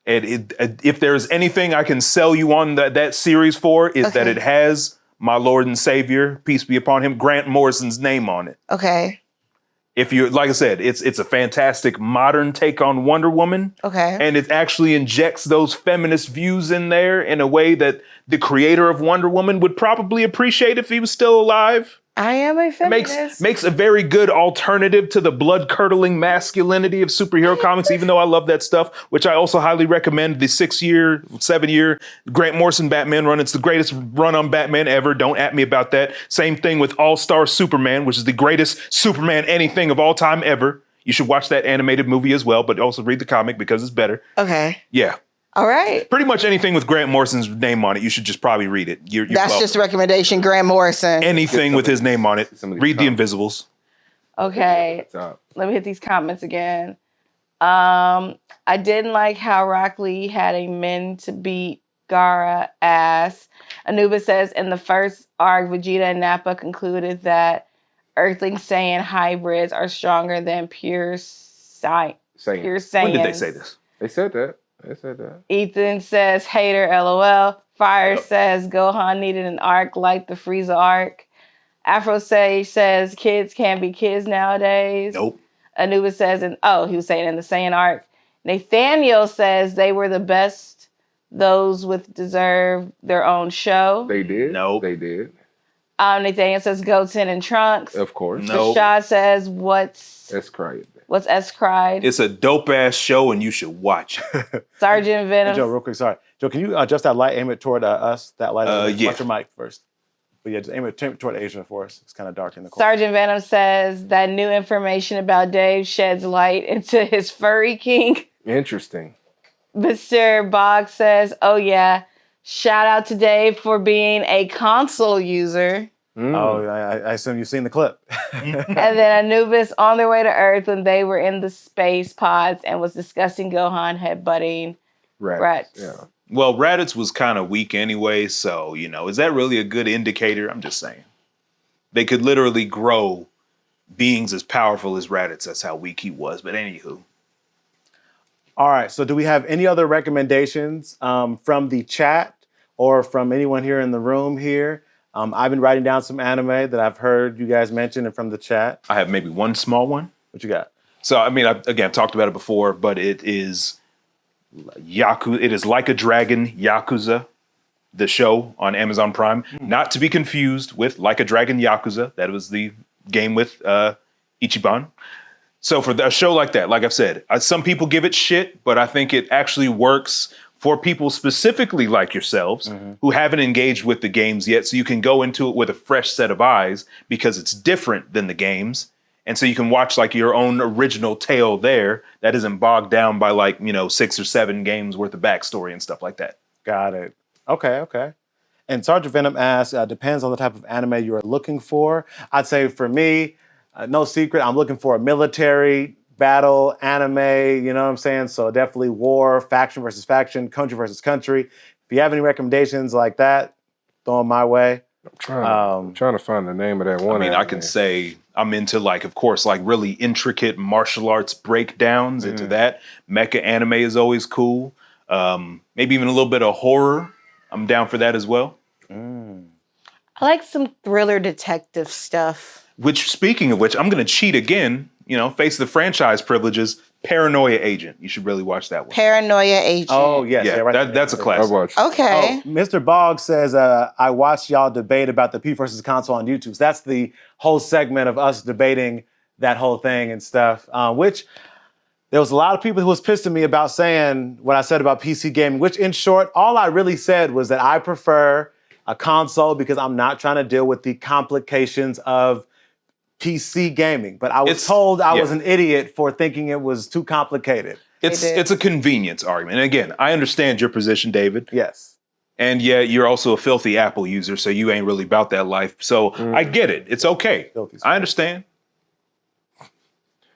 And if there's anything I can sell you on that series for is that it has my Lord and Savior, peace be upon him, Grant Morrison's name on it. Okay. If you, like I said, it's a fantastic modern take on Wonder Woman. Okay. And it actually injects those feminist views in there in a way that the creator of Wonder Woman would probably appreciate if he was still alive. I am a feminist. Makes a very good alternative to the blood-curdling masculinity of superhero comics, even though I love that stuff, which I also highly recommend. The 7-year Grant Morrison Batman run. It's the greatest run on Batman ever. Don't at me about that. Same thing with All-Star Superman, which is the greatest Superman anything of all time ever. You should watch that animated movie as well, but also read the comic because it's better. Okay. Yeah. All right. Pretty much anything with Grant Morrison's name on it, you should just probably read it. That's just a recommendation, Grant Morrison. Anything with his name on it. Read The Invisibles. Okay. Let me hit these comments again. I didn't like how Rock Lee had a men to beat Gaara ass. Anubis says, in the first arc, Vegeta and Nappa concluded that Earthling Saiyan hybrids are stronger than pure Saiyans. When did they say this? They said that. Ethan says, hater, LOL. Fire says, Gohan needed an arc like the Frieza arc. Afro says, kids can't be kids nowadays. Nope. Anubis says, he was saying in the Saiyan arc. Nathaniel says they were the best. Those with deserve their own show. They did. Nope. They did. Nathaniel says Goten and Trunks. Of course. No. Rashad says, what's S-Cried? It's a dope-ass show and you should watch it. Sergeant Venom. Hey, Joe, real quick, sorry. Joe, can you adjust that light, aim it toward us? That light, yeah. watch your mic first. But yeah, just aim it toward Asia for us. It's kind of dark in the corner. Sergeant Venom says that new information about Dave sheds light into his furry king. Interesting. Mr. Boggs says, oh yeah, shout out to Dave for being a console user. Oh, I assume you've seen the clip. And then Anubis on their way to Earth when they were in the space pods and was discussing Gohan headbutting Raditz. Yeah. Well, Raditz was kind of weak anyway, so, is that really a good indicator? I'm just saying. They could literally grow beings as powerful as Raditz. That's how weak he was. But anywho. All right. So do we have any other recommendations from the chat or from anyone here in the room here? I've been writing down some anime that I've heard you guys mention and from the chat. I have maybe one small one. What you got? So, I mean, I've talked about it before, but it is It is Like a Dragon Yakuza, the show on Amazon Prime. Not to be confused with Like a Dragon Yakuza. That was the game with Ichiban. So for a show like that, like I've said, some people give it shit, but I think it actually works for people specifically like yourselves who haven't engaged with the games yet. So you can go into it with a fresh set of eyes because it's different than the games. And so you can watch like your own original tale there that isn't bogged down by like, 6 or 7 games worth of backstory and stuff like that. Got it. Okay. And Sergeant Venom asks, depends on the type of anime you are looking for. I'd say for me, no secret, I'm looking for a military battle anime, you know what I'm saying? So definitely war, faction versus faction, country versus country. If you have any recommendations like that, throw them my way. I'm trying to find the name of that one. I mean, I can say I'm into of course, really intricate martial arts breakdowns, into that. Mecha anime is always cool. Maybe even a little bit of horror. I'm down for that as well. I like some thriller detective stuff. Which, speaking of which, I'm going to cheat again. Face the franchise privileges. Paranoia Agent. You should really watch that one. Paranoia Agent. Oh, yes. Yeah, right that's a classic. Okay. Oh, Mr. Bogg says, I watched y'all debate about the P versus console on YouTube. So that's the whole segment of us debating that whole thing and stuff, which there was a lot of people who was pissed at me about saying what I said about PC gaming, which in short, all I really said was that I prefer a console because I'm not trying to deal with the complications of PC gaming. But I was told I was an idiot for thinking it was too complicated. It's a convenience argument. And again, I understand your position, David. Yes. And yeah, you're also a filthy Apple user, so you ain't really about that life. So I get it. It's okay. I understand.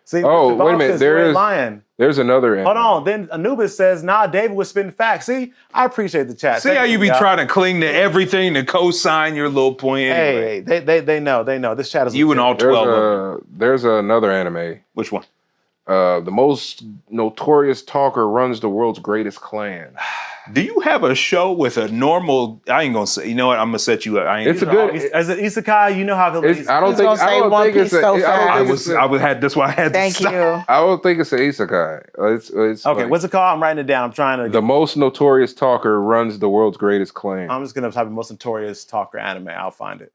See, wait a minute. There's another anime. Hold on. Then Anubis says, nah, David was spitting facts. See, I appreciate the chat. See how you be trying to cling to everything to co-sign your little point. Hey, they know. This chat is you and all 12. There's another anime. Which one? The most notorious talker runs the world's greatest clan. Do you have a show with a normal? I ain't gonna say. You know what? I'm gonna set you up. It's a good. As an isekai, you know how the. I don't think it's That's why I had. Thank you. I don't think it's an isekai. It's okay. What's it called? I'm writing it down. I'm trying to. The most notorious talker runs the world's greatest clan. I'm just gonna type in most notorious talker anime. I'll find it.